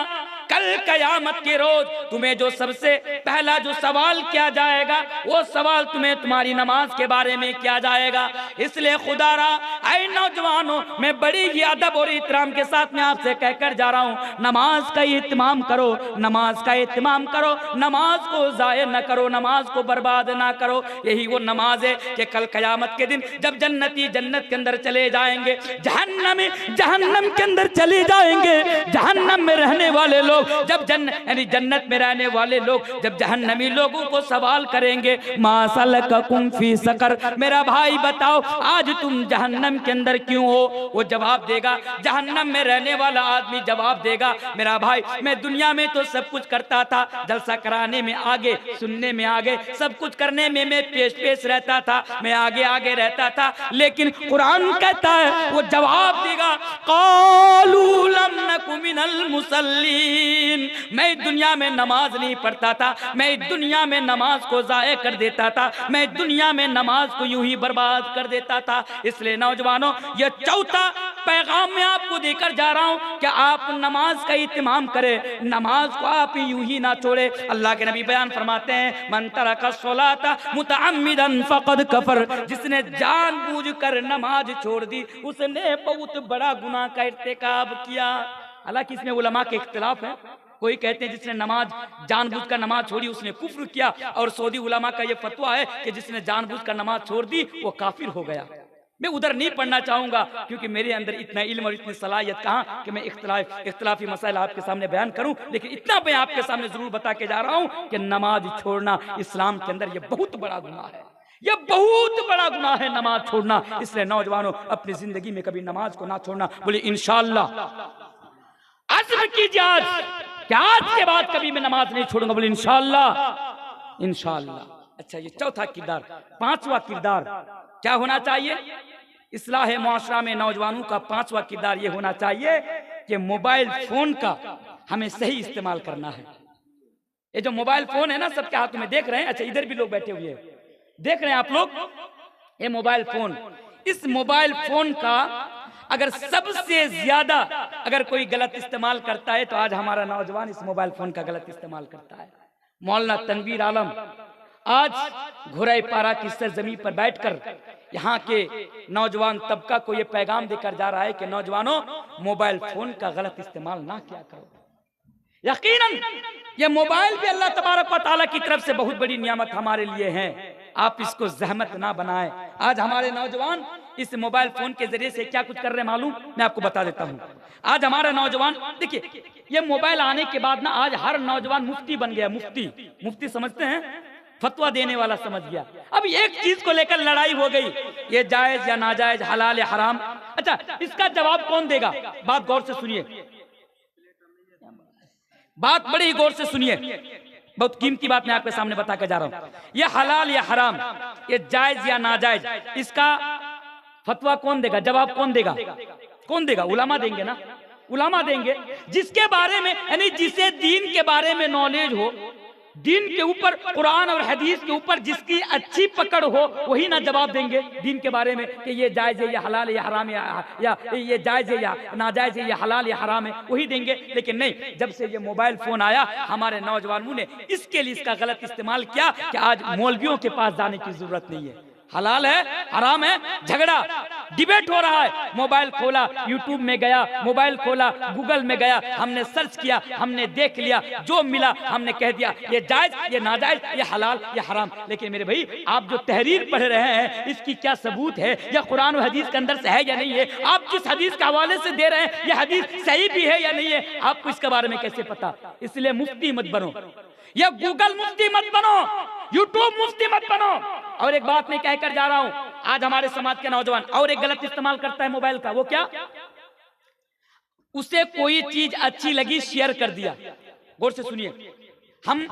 कल कयामत के रोज तुम्हें जो सबसे पहला जो सवाल किया जाएगा, वो सवाल तुम्हें तुम्हारी नमाज के बारे में किया जाएगा। इसलिए खुदारा, ऐ नौजवानों, मैं बड़ी ही अदब और इहतराम के साथ में आपसे कहकर जा रहा हूँ, नमाज का इत्मीनान करो, नमाज का इत्मीनान करो, नमाज को जाया न करो, नमाज को बर्बाद ना करो। यही वो नमाज है कि कल कयामत के दिन जब जन्नती जन्नत के अंदर चले जाएंगे, जहन्नमी जहन्नम के अंदर चले जाएंगे, जहन्नम में रहने वाले लोग जब जन्नत में रहने वाले लोग जब जहन्नमी लोगों को सवाल करेंगे, मा सलककुम फी सकर, मेरा भाई बताओ आज तुम जहन्नम के अंदर क्यों हो? वो जवाब देगा, जहन्नम में रहने वाला आदमी जवाब देगा, मेरा भाई मैं दुनिया में तो सब कुछ करता था, जलसा कराने में आगे, सुनने में आगे, सब कुछ करने में मैं पेश रहता था, मैं आगे आगे रहता था, लेकिन कुरान कहता है, वो जवाब देगा, क़ालू लम नकु मिनल मुसल्लीन, मैं दुनिया में नमाज नहीं पढ़ता था, मैं दुनिया में नमाज को ज़ाया कर देता था, मैं दुनिया में नमाज को यूं ही बर्बाद कर देता था। इसलिए नौजवानों, ये चौथा पैगाम मैं आपको देकर जा रहा हूं कि आप नमाज का इत्मीनान करें, नमाज को आप यूं ही ना छोड़े। अल्लाह के नबी बयान फरमाते हैं, मन तरका सलाता मुतअम्मिदन फक़द कफर, जिसने जानबूझकर नमाज छोड़ दी उसने बहुत बड़ा गुनाह का इर्तिकाब किया। हालांकि इसमें उलमा के इख्तिलाफ है, कोई कहते हैं जिसने नमाज जानबूझकर नमाज छोड़ी उसने कुफ्र किया, और सऊदी उलमा का यह फतवा है कि जिसने जानबूझकर नमाज छोड़ दी वो काफिर हो गया। मैं उधर नहीं पढ़ना चाहूंगा क्योंकि मेरे अंदर इतना इल्म और इतनी सलाहियत कहाँ कि मैं इख्तिलाफी मसाइल आपके सामने बयान करूं, लेकिन इतना मैं आपके सामने जरूर बता के जा रहा हूं कि नमाज छोड़ना इस्लाम के अंदर यह बहुत बड़ा गुनाह है, यह बहुत बड़ा गुनाह है नमाज छोड़ना। इसलिए नौजवानों, अपनी जिंदगी में कभी नमाज को ना छोड़ना। बोले इंशाअल्लाह, अज़्म कीजिए आज कि आज के बाद कभी मैं नमाज नहीं छोड़ूंगा। बोले इंशाअल्लाह, इंशाअल्लाह। अच्छा, ये चौथा किरदार। पांचवा किरदार क्या होना चाहिए? इस्लाह मुआशरा में नौजवानों का पांचवा किरदार ये होना चाहिए कि मोबाइल फोन का हमें सही इस्तेमाल करना है। ये जो मोबाइल फोन है ना, सबके हाथों में देख रहे हैं, अच्छा इधर भी लोग बैठे हुए हैं, देख रहे हैं आप लोग, ये मोबाइल फोन, इस मोबाइल फोन का अगर सबसे ज्यादा अगर कोई गलत इस्तेमाल करता है तो आज हमारा नौजवान इस मोबाइल फोन का गलत इस्तेमाल करता है। मौलाना तनवीर आलम आज घुराई पारा की सरजमी पर बैठकर यहाँ के नौजवान तबका को यह पैगाम देकर जा रहा है कि नौजवानों, मोबाइल फोन का गलत इस्तेमाल ना किया करो। यकीनन ये मोबाइल भी अल्लाह तबारक व तआला की तरफ से बहुत बड़ी नियामत हमारे लिए है, आप इसको जहमत ना बनाएं। आज हमारे नौजवान इस मोबाइल फोन के जरिए से क्या कुछ कर रहे हैं मालूम? मैं आपको बता देता हूँ। आज हमारा नौजवान देखिए, ये मोबाइल आने के बाद ना आज हर नौजवान मुफ्ती बन गया। मुफ्ती समझते हैं, फतवा देने वाला समझ गया। अब एक चीज को लेकर लड़ाई हो गई, ये जायज या नाजायज, हलाल या हराम। अच्छा, इसका जवाब कौन देगा? बात गौर से सुनिए, बात बड़ी गौर से सुनिए, बहुत कीमती बात मैं आपके सामने बता के जा रहा हूं। ये हलाल या हराम, ये जायज या नाजायज, इसका फतवा कौन देगा? जवाब कौन देगा? कौन देगा? उलमा देंगे ना, उलमा देंगे। जिसके बारे में यानी जिसे दीन के बारे में नॉलेज हो, दीन के ऊपर, कुरान और हदीस के ऊपर जिसकी अच्छी पकड़ हो, वही ना जवाब देंगे दीन के बारे में कि ये जायज है या हलाल या हराम, या ये जायज है या नाजायज है, या हलाल या हराम है, वही देंगे। लेकिन नहीं, जब से ये मोबाइल फोन आया हमारे नौजवानों ने इसके लिए इसका गलत इस्तेमाल किया कि आज मौलवियों के पास जाने की जरूरत नहीं है। हलाल है हराम है, झगड़ा डिबेट हो रहा है। मोबाइल खोला, यूट्यूब में गया, मोबाइल खोला, गूगल में गया, हमने सर्च किया, हमने देख लिया, जो मिला हमने कह दिया ये जायज, ये नाजायज, ये हलाल, ये हराम। लेकिन मेरे भाई आप जो तहरीर पढ़ रहे हैं इसकी क्या सबूत है, या कुरान और हदीस के अंदर से है या नहीं है? आप जिस हदीस के हवाले से दे रहे हैं ये हदीस सही भी है या नहीं है, आपको इसके बारे में कैसे पता? इसलिए मुफ्ती मत बनो, या गूगल मुफ्ती मत बनो, यूट्यूब मुफ्ती मत बनो। और एक बात मैं कहकर जा रहा हूं, आज हमारे समाज के नौजवान और एक गलत इस्तेमाल करता है मोबाइल का। वो क्या? उसे कोई चीज अच्छी लगी शेयर कर दिया। गौर से सुनिए, हम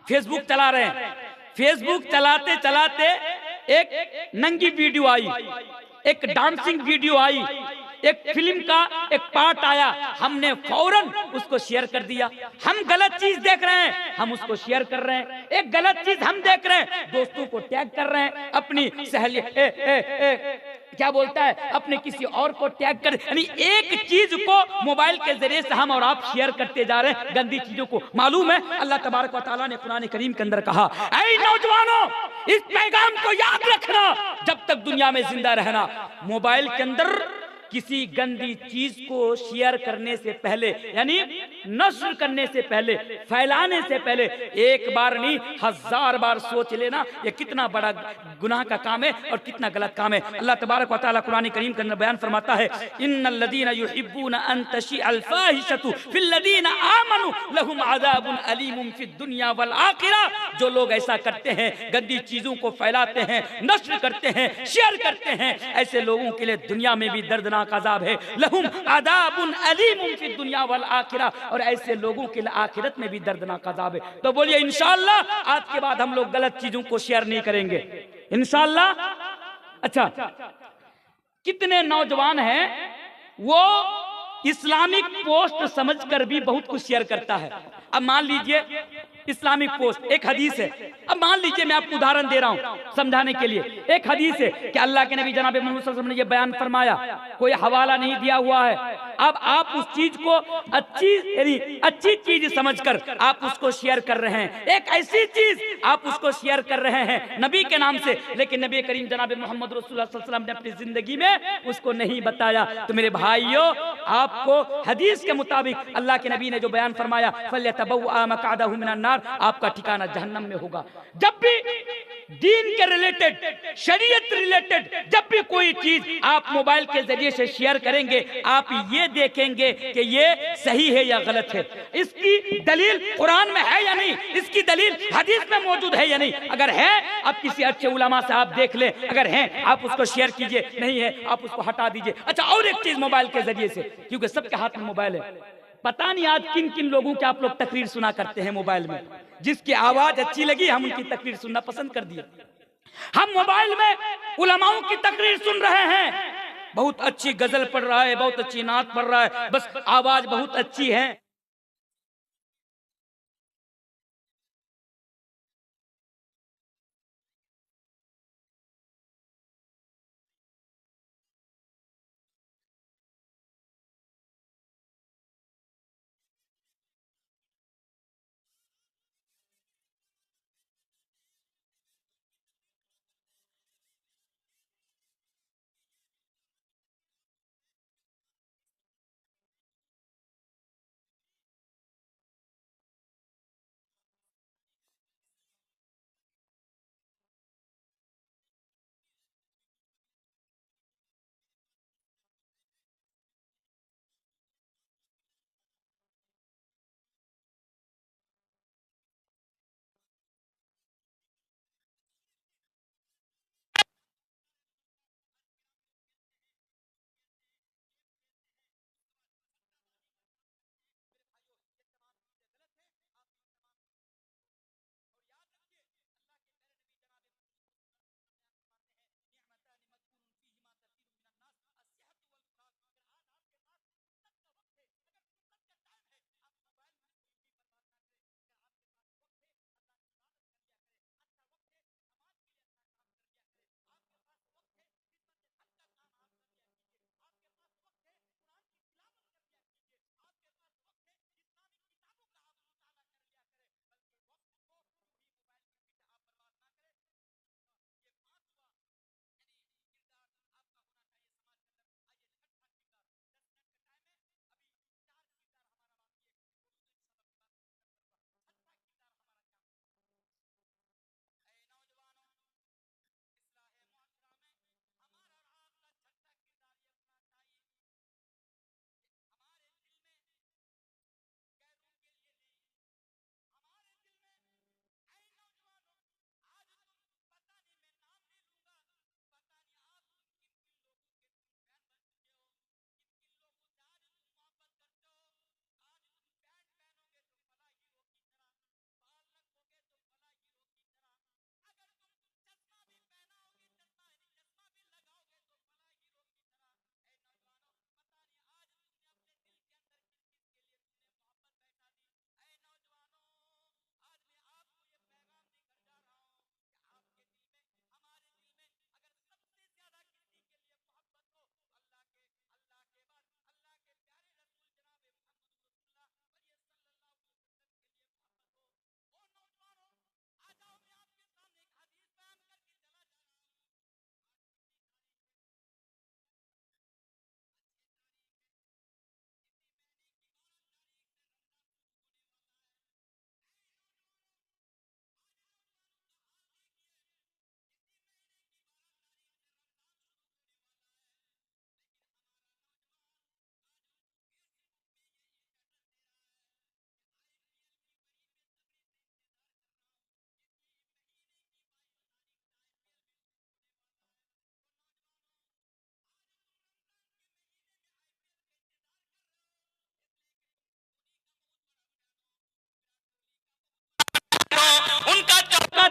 फेसबुक चला रहे हैं, फेसबुक चलाते चलाते एक नंगी वीडियो आई, एक डांसिंग वीडियो आई, एक फिल्म का एक पार्ट आया, हमने फौरन उसको शेयर कर दिया। हम गलत चीज देख रहे हैं, हम उसको शेयर कर रहे हैं। एक गलत चीज हम देख रहे हैं, दोस्तों को टैग कर रहे हैं, अपनी सहेली क्या बोलता है, अपने किसी और को टैग कर, यानी एक चीज को मोबाइल के जरिए से हम और आप शेयर करते जा रहे हैं, गंदी चीजों को। मालूम है अल्लाह तबारक व तआला ने कुरान करीम के अंदर कहा, ऐ नौजवानों इस पैगाम को याद रखना, जब तक दुनिया में जिंदा रहना, मोबाइल के अंदर किसी गंदी चीज को शेयर करने से पहले, यानी नश्र करने से पहले, फैलाने से पहले एक बार नहीं 1000 बार सोच लेना ये कितना बड़ा गुनाह का काम है और कितना गलत काम है। अल्लाह तबारक व तआला कुरान करीम के अंदर बयान फरमाता है, इन्नल लदीना युहिब्बूना अन तशिअल फाहिशतु फिल लदीना आमनु लहुम अज़ाबुन अलीमुन फिद दुनिया वल आखिरह। जो लोग ऐसा करते हैं, गंदी चीजों को फैलाते हैं, नश्र करते हैं, शेयर करते हैं, ऐसे लोगों के लिए दुनिया में भी दर्दनाक अज़ाब है। लहुम अज़ाबुन अलीमुन फिद दुनिया वल आखिरह, और ऐसे लोगों के लिए आखिरत में भी दर्दनाक अज़ाब है। तो बोलिए इंशाअल्लाह आज के बाद हम लोग गलत चीजों को शेयर नहीं करेंगे इंशाअल्लाह। अच्छा, कितने नौजवान हैं वो इस्लामिक पोस्ट समझकर भी बहुत कुछ शेयर करता है। अब मान लीजिए इस्लामिक पोस्ट एक हदीस है, अब मान लीजिए मैं आपको उदाहरण दे रहा हूं समझाने के लिए। एक हदीस है कि अल्लाह के नबी जनाब मोहम्मद सल्लल्लाहु अलैहि वसल्लम ने यह बयान फरमाया, कोई हवाला नहीं दिया हुआ है। अब आप उस चीज को अच्छी चीज समझकर आप उसको शेयर कर रहे हैं, एक ऐसी चीज आप उसको शेयर कर रहे हैं नबी के नाम से, लेकिन नबी करीम जनाब मोहम्मद रसूलुल्लाह सल्लल्लाहु अलैहि वसल्लम ने अपनी जिंदगी में उसको नहीं बताया। तो मेरे भाइयों, आपको हदीस के मुताबिक अल्लाह के नबी ने जो बयान फरमाया, फल्यतबव्वा मक़अदहु मिनन नार, आपका ठिकाना जहन्नम में होगा। जब भी दीन के रिलेटेड, शरीयत रिलेटेड जब भी कोई चीज आप मोबाइल के जरिए से शेयर करेंगे, आप ये देखेंगे कि ये सही है या गलत है, इसकी दलील कुरान में है या नहीं, इसकी दलील हदीस में मौजूद है या नहीं। अगर है आप किसी अच्छे उलमा से आप देख लें, अगर है आप उसको शेयर कीजिए, नहीं है आप उसको हटा दीजिए। अच्छा, और एक चीज मोबाइल के जरिए से, क्योंकि सबके हाथ में मोबाइल है, पता नहीं आज किन किन लोगों के आप लोग तकरीर सुना करते हैं मोबाइल में, जिसकी आवाज अच्छी लगी हम उनकी तकरीर सुनना पसंद कर दिए। हम मोबाइल में उलमाओं की तकरीर सुन रहे हैं, बहुत अच्छी गजल पढ़ रहा है, बहुत अच्छी नात पढ़ रहा है, बस आवाज बहुत अच्छी है।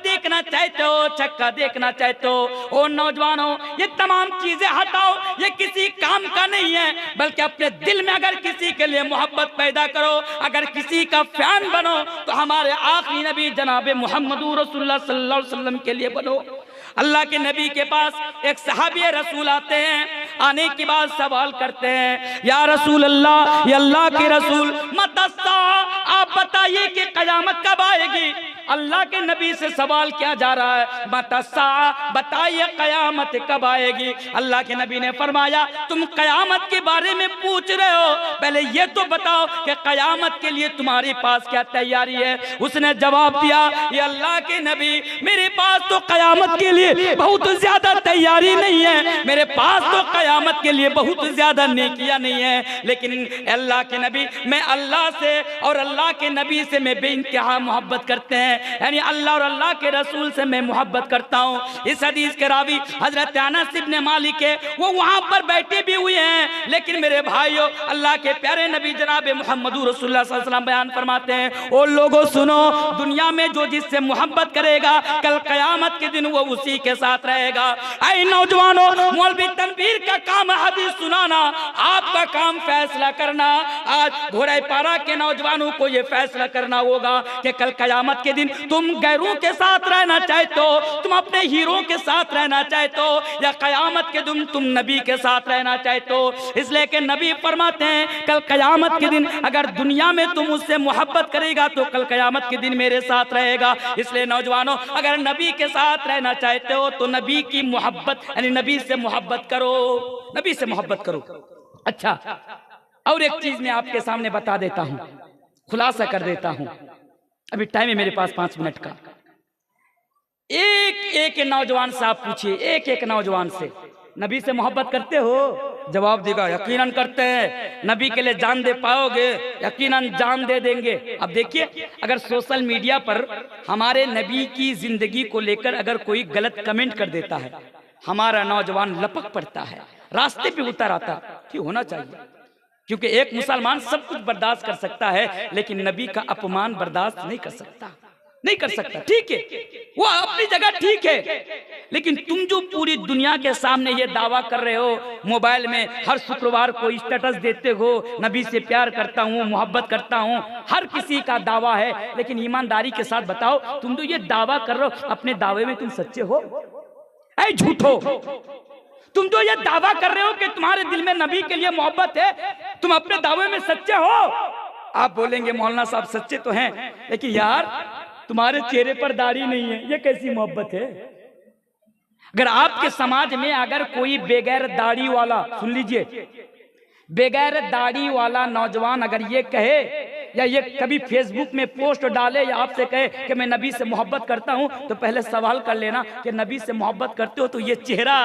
देखना चाहते हो, छक्का देखना चाहते हो, ओ नौजवानों ये तमाम चीजें हटाओ, ये किसी काम का नहीं है, बल्कि अपने दिल में अगर किसी के लिए मोहब्बत पैदा करो, अगर किसी का फैन बनो तो हमारे आखिरी नबी जनाब मुहम्मदुर रसूलुल्लाह सल्लल्लाहु अलैहि वसल्लम के लिए बनो। अल्लाह के नबी के पास एक सहाबी रसूल आते हैं, आने के बाद सवाल करते हैं, या रसूल अल्लाह, या अल्लाह के रसूल, मतस्सा, आप बताइए कि कयामत कब आएगी। अल्लाह के नबी से सवाल किया जा रहा है, मतस्सा, बताइए कयामत कब आएगी। अल्लाह के नबी ने फरमाया, तुम कयामत के बारे में पूछ रहे हो, पहले ये तो बताओ कि कयामत के लिए तुम्हारे पास क्या तैयारी है। उसने जवाब दिया, ये अल्लाह के नबी, मेरे पास तो कयामत के लिए बहुत ज्यादा तैयारी नहीं है, मेरे पास तो कयामत के लिए बहुत ज्यादा नेकियां नहीं है, लेकिन अल्लाह के नबी, मैं अल्लाह से और अल्लाह के नबी से मैं बेइंतहा मोहब्बत करते हैं, यानी अल्लाह और अल्लाह के रसूल से मैं मोहब्बत करता हूँ। इस हदीस के रावी हजरत अनस इब्न मालिक है, वो वहां पर बैठे भी हुए हैं, लेकिन मेरे भाइयों अल्लाह के प्यारे नबी जनाब मुहम्मदुर रसूलुल्लाह सल्लल्लाहु अलैहि वसल्लम बयान फरमाते हैं, ओ लोगों सुनो, दुनिया में जो जिससे मोहब्बत करेगा कल कयामत के दिन वो उसी के साथ रहेगा। ऐ नौजवानों, मौलवी तनवीर का काम है हदीस सुनाना, आपका काम फैसला करना। आज घोड़े पारा के नौजवानों को ये फैसला करना होगा कि कल कयामत के दिन तुम गैरों के साथ रहना चाहते हो, तुम अपने हीरो के साथ रहना चाहते हो, या कयामत के दिन तुम नबी के साथ रहना चाहते हो। इसलिए कि नबी फरमाते हैं, कल कयामत के दिन अगर दुनिया में तुम उससे मोहब्बत करेगा तो कल कयामत के दिन मेरे साथ रहेगा। इसलिए नौजवानों, अगर नबी के साथ रहना चाहते हो तो नबी की मोहब्बत, यानी नबी से मोहब्बत करो, नबी से मोहब्बत करो। अच्छा, और एक चीज मैं आपके सामने बता देता हूं, खुलासा कर देता हूं, अभी टाइम है मेरे पास 5 मिनट का। एक एक नौजवान से आप पूछिए, एक एक नौजवान से, नबी से मोहब्बत करते हो? जवाब देगा, यकीनन करते हैं। नबी के लिए जान दे पाओगे? यकीनन जान दे देंगे। अब देखिए, अगर सोशल मीडिया पर हमारे नबी की जिंदगी को लेकर अगर कोई गलत कमेंट कर देता है, हमारा नौजवान लपक पड़ता है, रास्ते पे उतर आता। क्यों होना चाहिए? क्योंकि एक मुसलमान सब कुछ बर्दाश्त कर सकता है, लेकिन नबी का अपमान बर्दाश्त नहीं कर सकता, नहीं कर सकता। ठीक है, वो अपनी जगह ठीक है, लेकिन तुम जो पूरी दुनिया के सामने ये दावा कर रहे हो, मोबाइल में हर शुक्रवार को स्टेटस देते हो, नबी से प्यार करता हूँ, मोहब्बत करता हूँ, हर किसी का दावा है, लेकिन ईमानदारी के साथ बताओ, तुम तो ये दावा कर रहे हो, अपने दावे में तुम सच्चे हो? ऐ झूठो, तुम जो ये दावा कर रहे हो कि तुम्हारे दिल में नबी के लिए मोहब्बत है, तुम अपने दावे में सच्चे हो? आप बोलेंगे मौलाना साहब सच्चे तो हैं, लेकिन यार तुम्हारे चेहरे पर दाढ़ी नहीं है, ये कैसी मोहब्बत है? अगर आपके समाज में अगर कोई बगैर दाढ़ी वाला, सुन लीजिए, बगैर दाढ़ी वाला नौजवान अगर ये कहे, या ये कभी फेसबुक में पोस्ट डाले, या आपसे कहे कि मैं नबी से मोहब्बत करता हूं, तो पहले सवाल कर लेना कि नबी से मोहब्बत करते हो तो ये चेहरा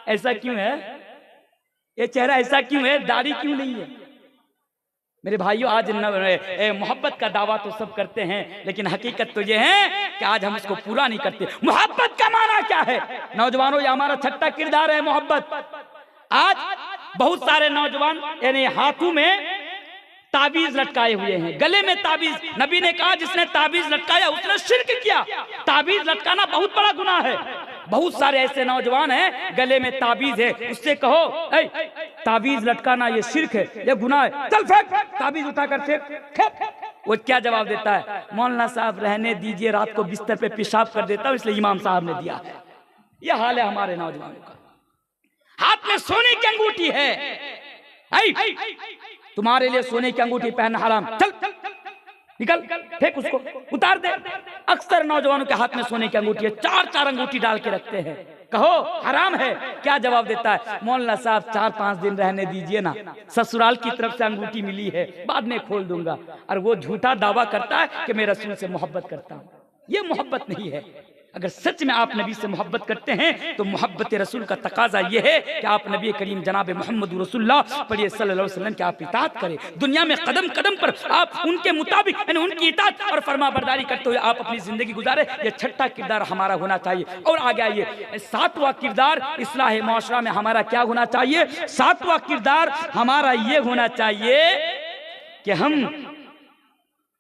ऐसा क्यों है? ये चेहरा ऐसा क्यों है? दाढ़ी क्यों नहीं है? मेरे भाइयों, आज मोहब्बत का दावा तो सब करते हैं, लेकिन हकीकत तो ये है कि आज हम उसको पूरा नहीं करते। मोहब्बत का माना क्या है नौजवानों? ये हमारा छठा किरदार है, मोहब्बत। आज बहुत सारे नौजवान यानी हाथों में ताबीज लटकाए हुए हैं, गले में ताबीज। नबी ने कहा जिसने ताबीज लटकाया उसने शिर्क किया। ताबीज लटकाना बहुत बड़ा गुनाह है। बहुत सारे ऐसे नौजवान हैं गले में ताबीज है, उससे कहो ताबीज लटकाना ये शिर्क है, ये गुनाह है, चल फेंक ताबीज उठा कर फेंक। वो क्या जवाब देता है? मौलाना साहब रहने दीजिए, रात को बिस्तर पे पेशाब कर देता हूं, इसलिए इमाम साहब ने दिया है। ये हाल है हमारे नौजवानों का। हाथ में सोने की अंगूठी है, तुम्हारे लिए सोने की अंगूठी पहनना हराम, चल निकल फेंक उसको, उतार दे। अक्सर नौजवानों के हाथ में सोने की अंगूठी है, 4-4 अंगूठी डाल के रखते हैं, कहो हराम है। क्या जवाब देता है? मौलाना साहब 4-5 दिन रहने दीजिए ना, ससुराल की तरफ से अंगूठी मिली है, बाद में खोल दूंगा। और वो झूठा दावा करता है कि मैं रसूल से मोहब्बत करता हूँ। ये मोहब्बत नहीं है। अगर सच में आप नबी से मोहब्बत करते हैं तो मोहब्बत रसूल का तकाजा यह है कि आप नबी करीम जनाब मोहम्मद रसूलुल्लाह पर सल्लल्लाहु अलैहि वसल्लम की आप इताअत करें। दुनिया में कदम कदम पर आप उनके मुताबिक यानी उनकी इताअत और फरमाबरदारी करते हुए आप अपनी जिंदगी गुजारे। ये छठा किरदार हमारा होना चाहिए। और आगे आइए, 7वां किरदार इस्लाह माशरा में हमारा क्या होना चाहिए? 7वां किरदार हमारा ये होना चाहिए कि हम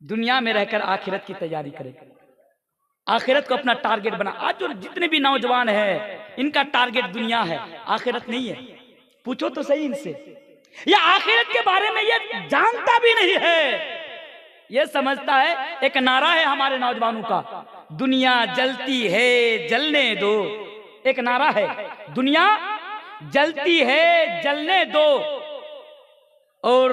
दुनिया में रहकर आखिरत की तैयारी करें। आखिरत को अपना टारगेट बना। आज जो जितने भी नौजवान हैं इनका टारगेट दुनिया है, आखिरत नहीं है। पूछो तो सही इनसे, ये आखिरत के बारे में ये जानता भी नहीं है। ये समझता है, एक नारा है हमारे नौजवानों का, दुनिया जलती है जलने दो। एक नारा है, दुनिया जलती है जलने दो। और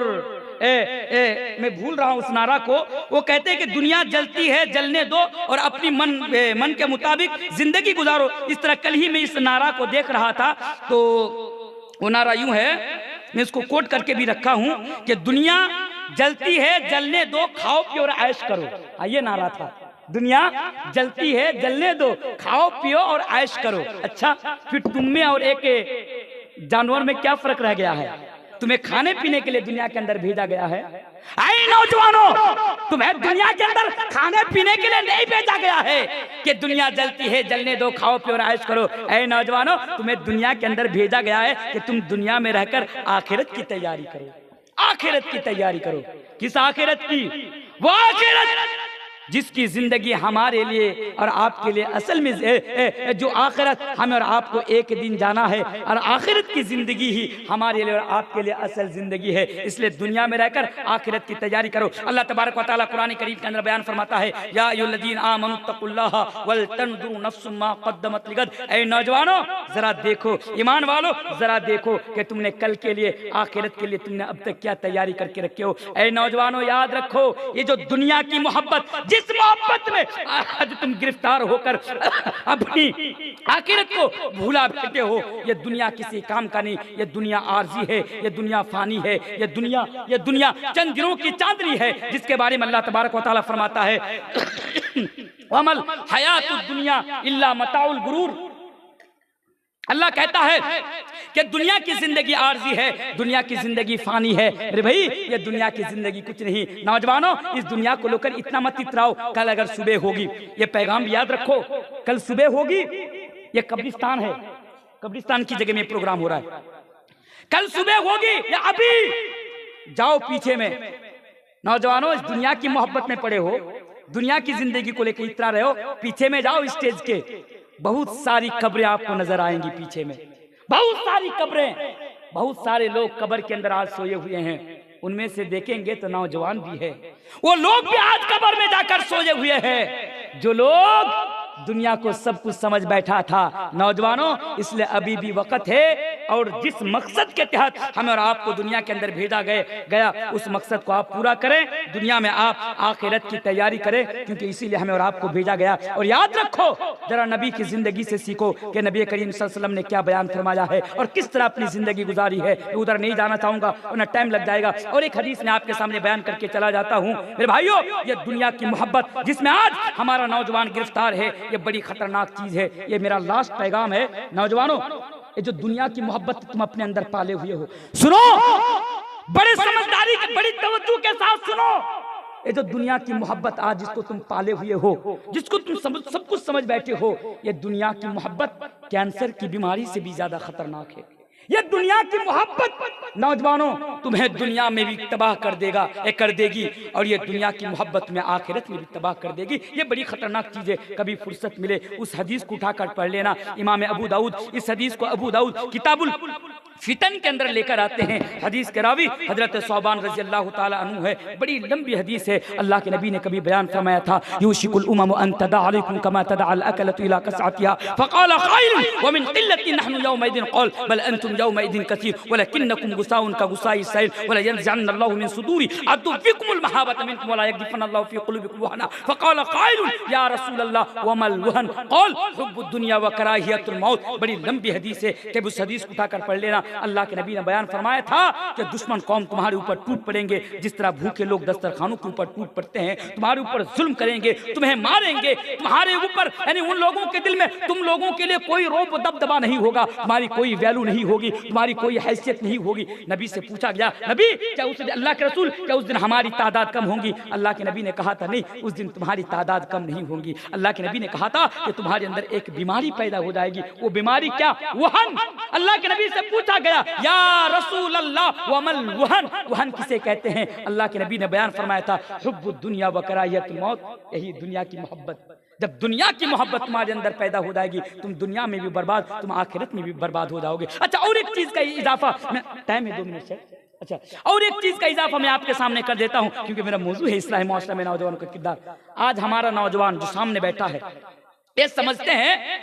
मैं भूल रहा हूं उस नारा को। वो कहते हैं कि दुनिया जलती है जलने दो और अपनी मन के मुताबिक जिंदगी गुजारो। इस तरह कल ही मैं इस नारा को देख रहा था, तो वो नारा यूं है, मैं इसको कोट करके भी रखा हूं कि दुनिया जलती है जलने दो, खाओ पियो और ऐश करो। ये नारा था, दुनिया जलती है जलने दो, खाओ पियो और ऐश करो। अच्छा, फिर तुम में और एक जानवर में क्या फर्क रह गया है? तुम्हें खाने पीने के लिए दुनिया के अंदर भेजा गया है। ऐ नौजवानों, तुम्हें दुनिया के अंदर खाने पीने के लिए नहीं भेजा गया है कि दुनिया जलती है जलने दो, खाओ पियो और ऐश करो। ऐ नौजवानों, तुम्हें दुनिया के अंदर भेजा गया है कि तुम दुनिया में रहकर आखिरत की तैयारी करो, आखिरत की तैयारी करो। किस आखिरत की? वो आखिरत जिसकी जिंदगी हमारे लिए और आपके लिए असल में जो आखिरत हमें और आपको एक दिन जाना है, और आखिरत की जिंदगी ही हमारे लिए और आपके लिए असल जिंदगी है। इसलिए दुनिया में रहकर आखिरत की तैयारी करो। अल्लाह तबारक व तआला कुरान करीम के अंदर बयान फरमाता है, या अय्युहल्लज़ीना आमनू तक़ुल्लाह वल तंजुर नफ्सुम मा क़द्दमत लिगद। ऐ नौजवानों, जरा देखो, ईमान वालों जरा देखो कि तुमने कल के लिए, आखिरत के लिए तुमने अब तक क्या तैयारी करके रखे हो। ऐ नौजवानों, याद रखो, ये जो दुनिया की मोहब्बत, जिस मोहब्बत में आज तुम गिरफ्तार होकर अपनी आखिरत को भूला बैठे हो, ये दुनिया किसी काम का नहीं। ये दुनिया आर्जी है, ये दुनिया फानी है, ये दुनिया चंद दिनों की चांदनी है, जिसके बारे में अल्लाह तबारक व तआला फरमाता है, वमल हयातुद दुनिया इल्ला मताउल गुरूर। अल्लाह कहता है कि दुनिया की जिंदगी आर्जी है, दुनिया की जिंदगी फानी है। अरे भाई, ये दुनिया की जिंदगी कुछ नहीं। नौजवानों, इस दुनिया को लेकर इतना मत इतराओ। कल अगर सुबह होगी, ये पैगाम याद रखो, कल सुबह होगी, ये कब्रिस्तान है, कब्रिस्तान की जगह में प्रोग्राम हो रहा है। कल सुबह होगी या अभी जाओ पीछे में। नौजवानों, इस दुनिया की मोहब्बत में पड़े हो, दुनिया की जिंदगी को लेकर इतरा रहे हो, पीछे में जाओ स्टेज के, बहुत सारी कब्रें आपको नजर आएंगी पीछे में, बहुत सारी कब्रें। बहुत सारे लोग कब्र के अंदर आज सोए हुए हैं, उनमें से देखेंगे तो नौजवान भी है, वो लोग भी आज कब्र में जाकर सोए हुए हैं, जो लोग दुनिया को सब कुछ समझ बैठा था। नौजवानों, इसलिए अभी भी वक्त है, और जिस मकसद के तहत हमें और आपको दुनिया के अंदर भेजा गया उस मकसद को आप पूरा करें। दुनिया में आप आखिरत की तैयारी करें, क्योंकि इसीलिए हमें और आपको भेजा गया। और याद रखो, जरा नबी की जिंदगी से सीखो कि नबी करीम सल्लल्लाहु अलैहि वसल्लम ने क्या बयान फरमाया है और किस तरह अपनी जिंदगी गुजारी है। उधर नहीं जाना चाहूंगा, उन्हें टाइम लग जाएगा, और एक हदीस में आपके सामने बयान करके चला जाता हूँ। मेरे भाइयों, ये दुनिया की मोहब्बत जिसमें आज हमारा नौजवान गिरफ्तार है, ये बड़ी खतरनाक चीज है। ये मेरा लास्ट पैगाम है। नौजवानों, ये जो दुनिया की मोहब्बत तुम अपने अंदर पाले हुए हो, सुनो, बड़े समझदारी के, बड़ी तवज्जो के साथ सुनो। ये जो दुनिया की मोहब्बत आज जिसको तुम पाले हुए हो, जिसको तुम सब कुछ समझ बैठे हो, ये दुनिया की मोहब्बत कैंसर की बीमारी से भी ज्यादा खतरनाक है। ये दुनिया की मोहब्बत नौजवानों तुम्हें दुनिया में भी तबाह कर देगी, और ये दुनिया की मोहब्बत में आखिरत में भी तबाह कर देगी। ये बड़ी खतरनाक चीज है। कभी फुर्सत मिले उस हदीस को उठाकर पढ़ लेना। इमाम अबू दाऊद, इस हदीस को अबू दाऊद किताबुल फितन के अंदर लेकर आते हैं। हदीस के रावी हजरत सौबान रजी अल्लाह ताला अन्हु है। बड़ी लंबी हदीस है। अल्लाह के नबी ने कभी बयान फरमाया था, यूशिकुल उमम अन तदा अलैकुम कमा तदा अल अकलतु इला कसअतिहा फक़ाल क़ाइल व मिन क़िल्लतिन नहनु यौमइदिन क़ाल बल अंतुम यौमइदिन कसीर वलकिन्नकुम गुसाउन का गुसाई सैल वला यनज़अन अल्लाहु मिन सुदूरि अदुव्विकुमुल महबत मिनकुम वला यगदिफन अल्लाहु फी क़ुलूबिकुम वहना फक़ाल क़ाइल या रसूल अल्लाह व मल वहन क़ाल हुब्बुद दुनिया व कराहियतुल मौत। बड़ी लंबी हदीस है कि उस हदीस को उठाकर पढ़ लेना। अल्लाह के नबी ने बयान फरमाया था कि दुश्मन कौम तुम्हारे ऊपर टूट पड़ेंगे, जिस तरह भूखे लोग दस्तरखानों के ऊपर टूट पड़ते हैं, तुम्हारे ऊपर जुल्म करेंगे, तुम्हें मारेंगे, तुम्हारे ऊपर यानी उन लोगों के दिल में तुम लोगों के लिए कोई रौब दबदबा नहीं होगा, तुम्हारी कोई वैल्यू नहीं होगी, तुम्हारी कोई हैसियत नहीं होगी। नबी से पूछा गया, नबी क्या उस दिन, अल्लाह के रसूल क्या उस दिन हमारी तादाद कम होंगी? अल्लाह के नबी ने कहा था, नहीं, उस दिन तुम्हारी तादाद कम नहीं होंगी। अल्लाह के नबी ने कहा था कि तुम्हारे अंदर एक बीमारी पैदा हो जाएगी। वो बीमारी क्या? वहन। अल्लाह के नबी से पूछा गया, या रसूल अल्लाह वमल वहन, वहन किसे कहते हैं? अल्लाह के नबी ने बयान फरमाया था, हुब्बुद दुनिया व कराहियतुल मौत, यही दुनिया की मोहब्बत। जब दुनिया की मोहब्बत तुम्हारे अंदर पैदा हो जाएगी, तुम दुनिया में भी बर्बाद, तुम आखिरत में भी बर्बाद हो जाओगे। अच्छा, और एक चीज का इजाफा, टाइम है 2 मिनट से। अच्छा, और एक चीज का इजाफा मैं आपके सामने कर देता हूं, क्योंकि मेरा मौजू है इस्लाही मुआशरा में नौजवानों का किरदार। आज हमारा नौजवान जो सामने बैठा है, ये समझते हैं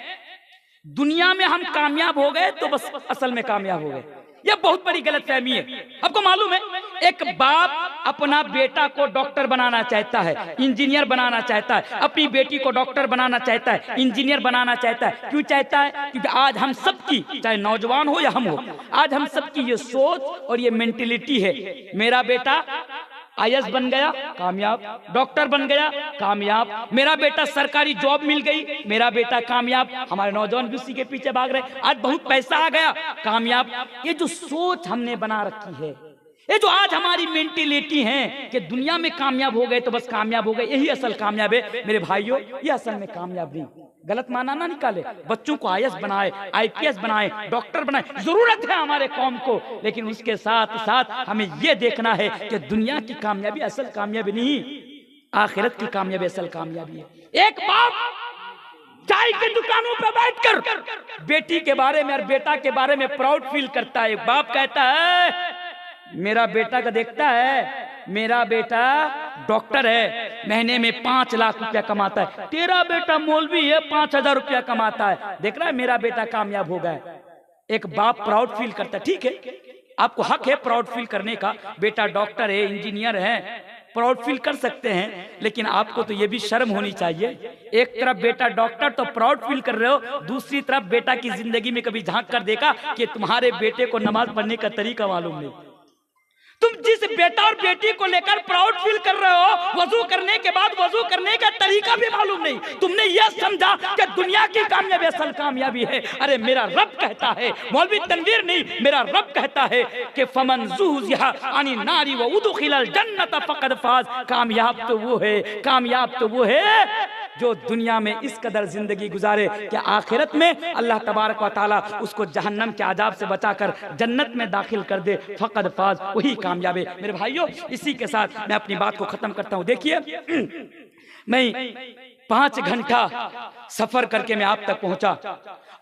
दुनिया में हम कामयाब हो गए तो बस असल में कामयाब हो गए। यह बहुत बड़ी गलतफहमी है। आपको मालूम है, एक बाप अपना बेटा को डॉक्टर बनाना चाहता है, इंजीनियर बनाना चाहता है, अपनी बेटी को डॉक्टर बनाना चाहता है, इंजीनियर बनाना चाहता है। क्यों चाहता है? क्योंकि आज हम सबकी, चाहे नौजवान हो या हम हो, आज हम सबकी ये सोच और ये मेंटेलिटी है, मेरा बेटा आईएएस बन गया कामयाब, डॉक्टर बन गया कामयाब, मेरा बेटा सरकारी जॉब मिल गई, मेरा बेटा कामयाब। हमारे नौजवान भी उसी के पीछे भाग रहे, आज बहुत पैसा आ गया कामयाब। ये जो सोच हमने बना रखी है, ये जो आज हमारी मेंटेलिटी है कि दुनिया में कामयाब हो गए तो बस कामयाब हो गए, यही असल कामयाब है। मेरे भाइयों, ये असल में कामयाब नहीं, गलत माना ना निकाले। बच्चों को आईएएस बनाए, आईपीएस बनाए, डॉक्टर बनाए, जरूरत है हमारे कौम को, लेकिन उसके साथ साथ हमें यह देखना है कि दुनिया की कामयाबी असल कामयाबी नहीं, आखिरत की कामयाबी असल कामयाबी है। एक बाप चाय की दुकानों पर बैठकर बेटी के बारे में और बेटा के बारे में प्राउड फील करता है। एक बाप कहता है, मेरा बेटा का देखता है, मेरा बेटा डॉक्टर है, महीने में 5 लाख रुपया कमाता है, तेरा बेटा मौलवी है, 5,000 रुपया कमाता है, देख रहा है मेरा बेटा कामयाब हो गया। एक बाप प्राउड फील करता है। ठीक है, आपको हक है प्राउड फील करने का, बेटा डॉक्टर है, इंजीनियर है, प्राउड फील कर सकते हैं, लेकिन आपको तो ये भी शर्म होनी चाहिए। एक तरफ बेटा डॉक्टर तो प्राउड फील कर रहे हो, दूसरी तरफ बेटा की जिंदगी में कभी झांक कर देखा कि तुम्हारे बेटे को नमाज पढ़ने का तरीका मालूम नहीं? तुम जिस बेटा और बेटी को लेकर प्राउड फील कर रहे हो, वजू करने के बाद वजू करने का तरीका भी मालूम नहीं। तुमने यह समझा कि दुनिया की कामयाबी असल कामयाबी है। अरे मेरा रब कहता है, मौलवी तनवीर नहीं, मेरा रब कहता है कि फमन ज़ुहज़िहा अनिन नारी व उदखिलल जन्नत फ़क़द फ़ाज़। कामयाब तो वो है, कामयाब तो वो है जो दुनिया में इस कदर जिंदगी गुजारे कि आखिरत में अल्लाह तबारक व तआला उसको जहन्नम के अज़ाब से बचाकर जन्नत में दाखिल कर दे। फ़क़द फ़ाज़, वही कामयाब है। मेरे भाइयों, इसी के साथ मैं अपनी बात को खत्म करता हूं। देखिए, मैं 5 घंटा सफर करके मैं आप तक पहुंचा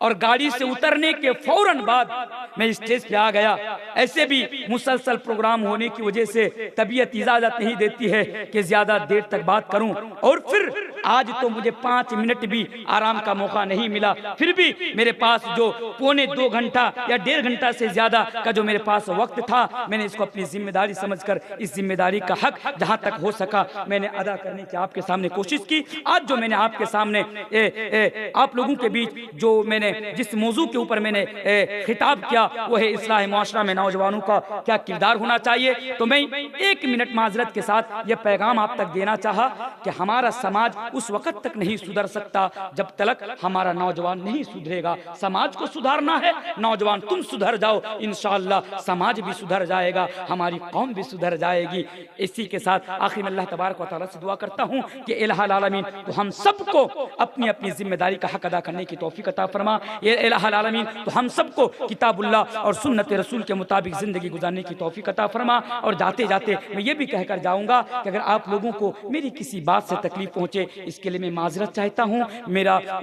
और गाड़ी से उतरने के फौरन बाद मैं स्टेज पे आ गया। ऐसे भी मुसलसल प्रोग्राम होने की वजह से तबीयत इजाजत नहीं देती है कि ज्यादा देर तक बात करूं, और फिर आज तो मुझे 5 मिनट भी आराम का मौका नहीं मिला। फिर भी मेरे पास जो पौने 2 घंटा या 1.5 घंटा से ज्यादा का जो मेरे पास वक्त था, मैंने इसको अपनी जिम्मेदारी समझकर इस जिम्मेदारी का हक जहां तक हो सका मैंने अदा करने की आपके सामने कोशिश की। आज जो मैंने आपके सामने आप लोगों के बीच जो मैंने जिस मौजू के ऊपर मैंने खिताब किया वो है इस्लाह मुआशरा में नौजवानों का क्या किरदार होना चाहिए। तो मैं 1 मिनट माजरत के साथ यह पैगाम आप तक देना चाहा कि हमारा समाज उस वक्त तक नहीं सुधर सकता जब तक हमारा नौजवान नहीं सुधरेगा। समाज को सुधारना है, नौजवान तुम सुधर जाओ, इंशाअल्लाह समाज भी सुधर जाएगा, हमारी कौम भी सुधर जाएगी। इसी के साथ आखिर में अल्लाह तबारक व तआला से दुआ करता हूँ कि इलाहुल आलमीन तो हम सबको अपनी अपनी जिम्मेदारी का हक अदा करने की तौफीक अता फरमा। ये इलाहुल आलमीन तो हम सबको किताबुल्लाह और सुन्नत रसूल के मुताबिक जिंदगी गुजारने की तौफीक अता फरमा। और जाते जाते मैं ये भी कहकर जाऊंगा कि अगर आप लोगों को मेरी किसी बात से तकलीफ पहुंचे, इसके लिए मैं माजरत चाहता हूँ। मेरा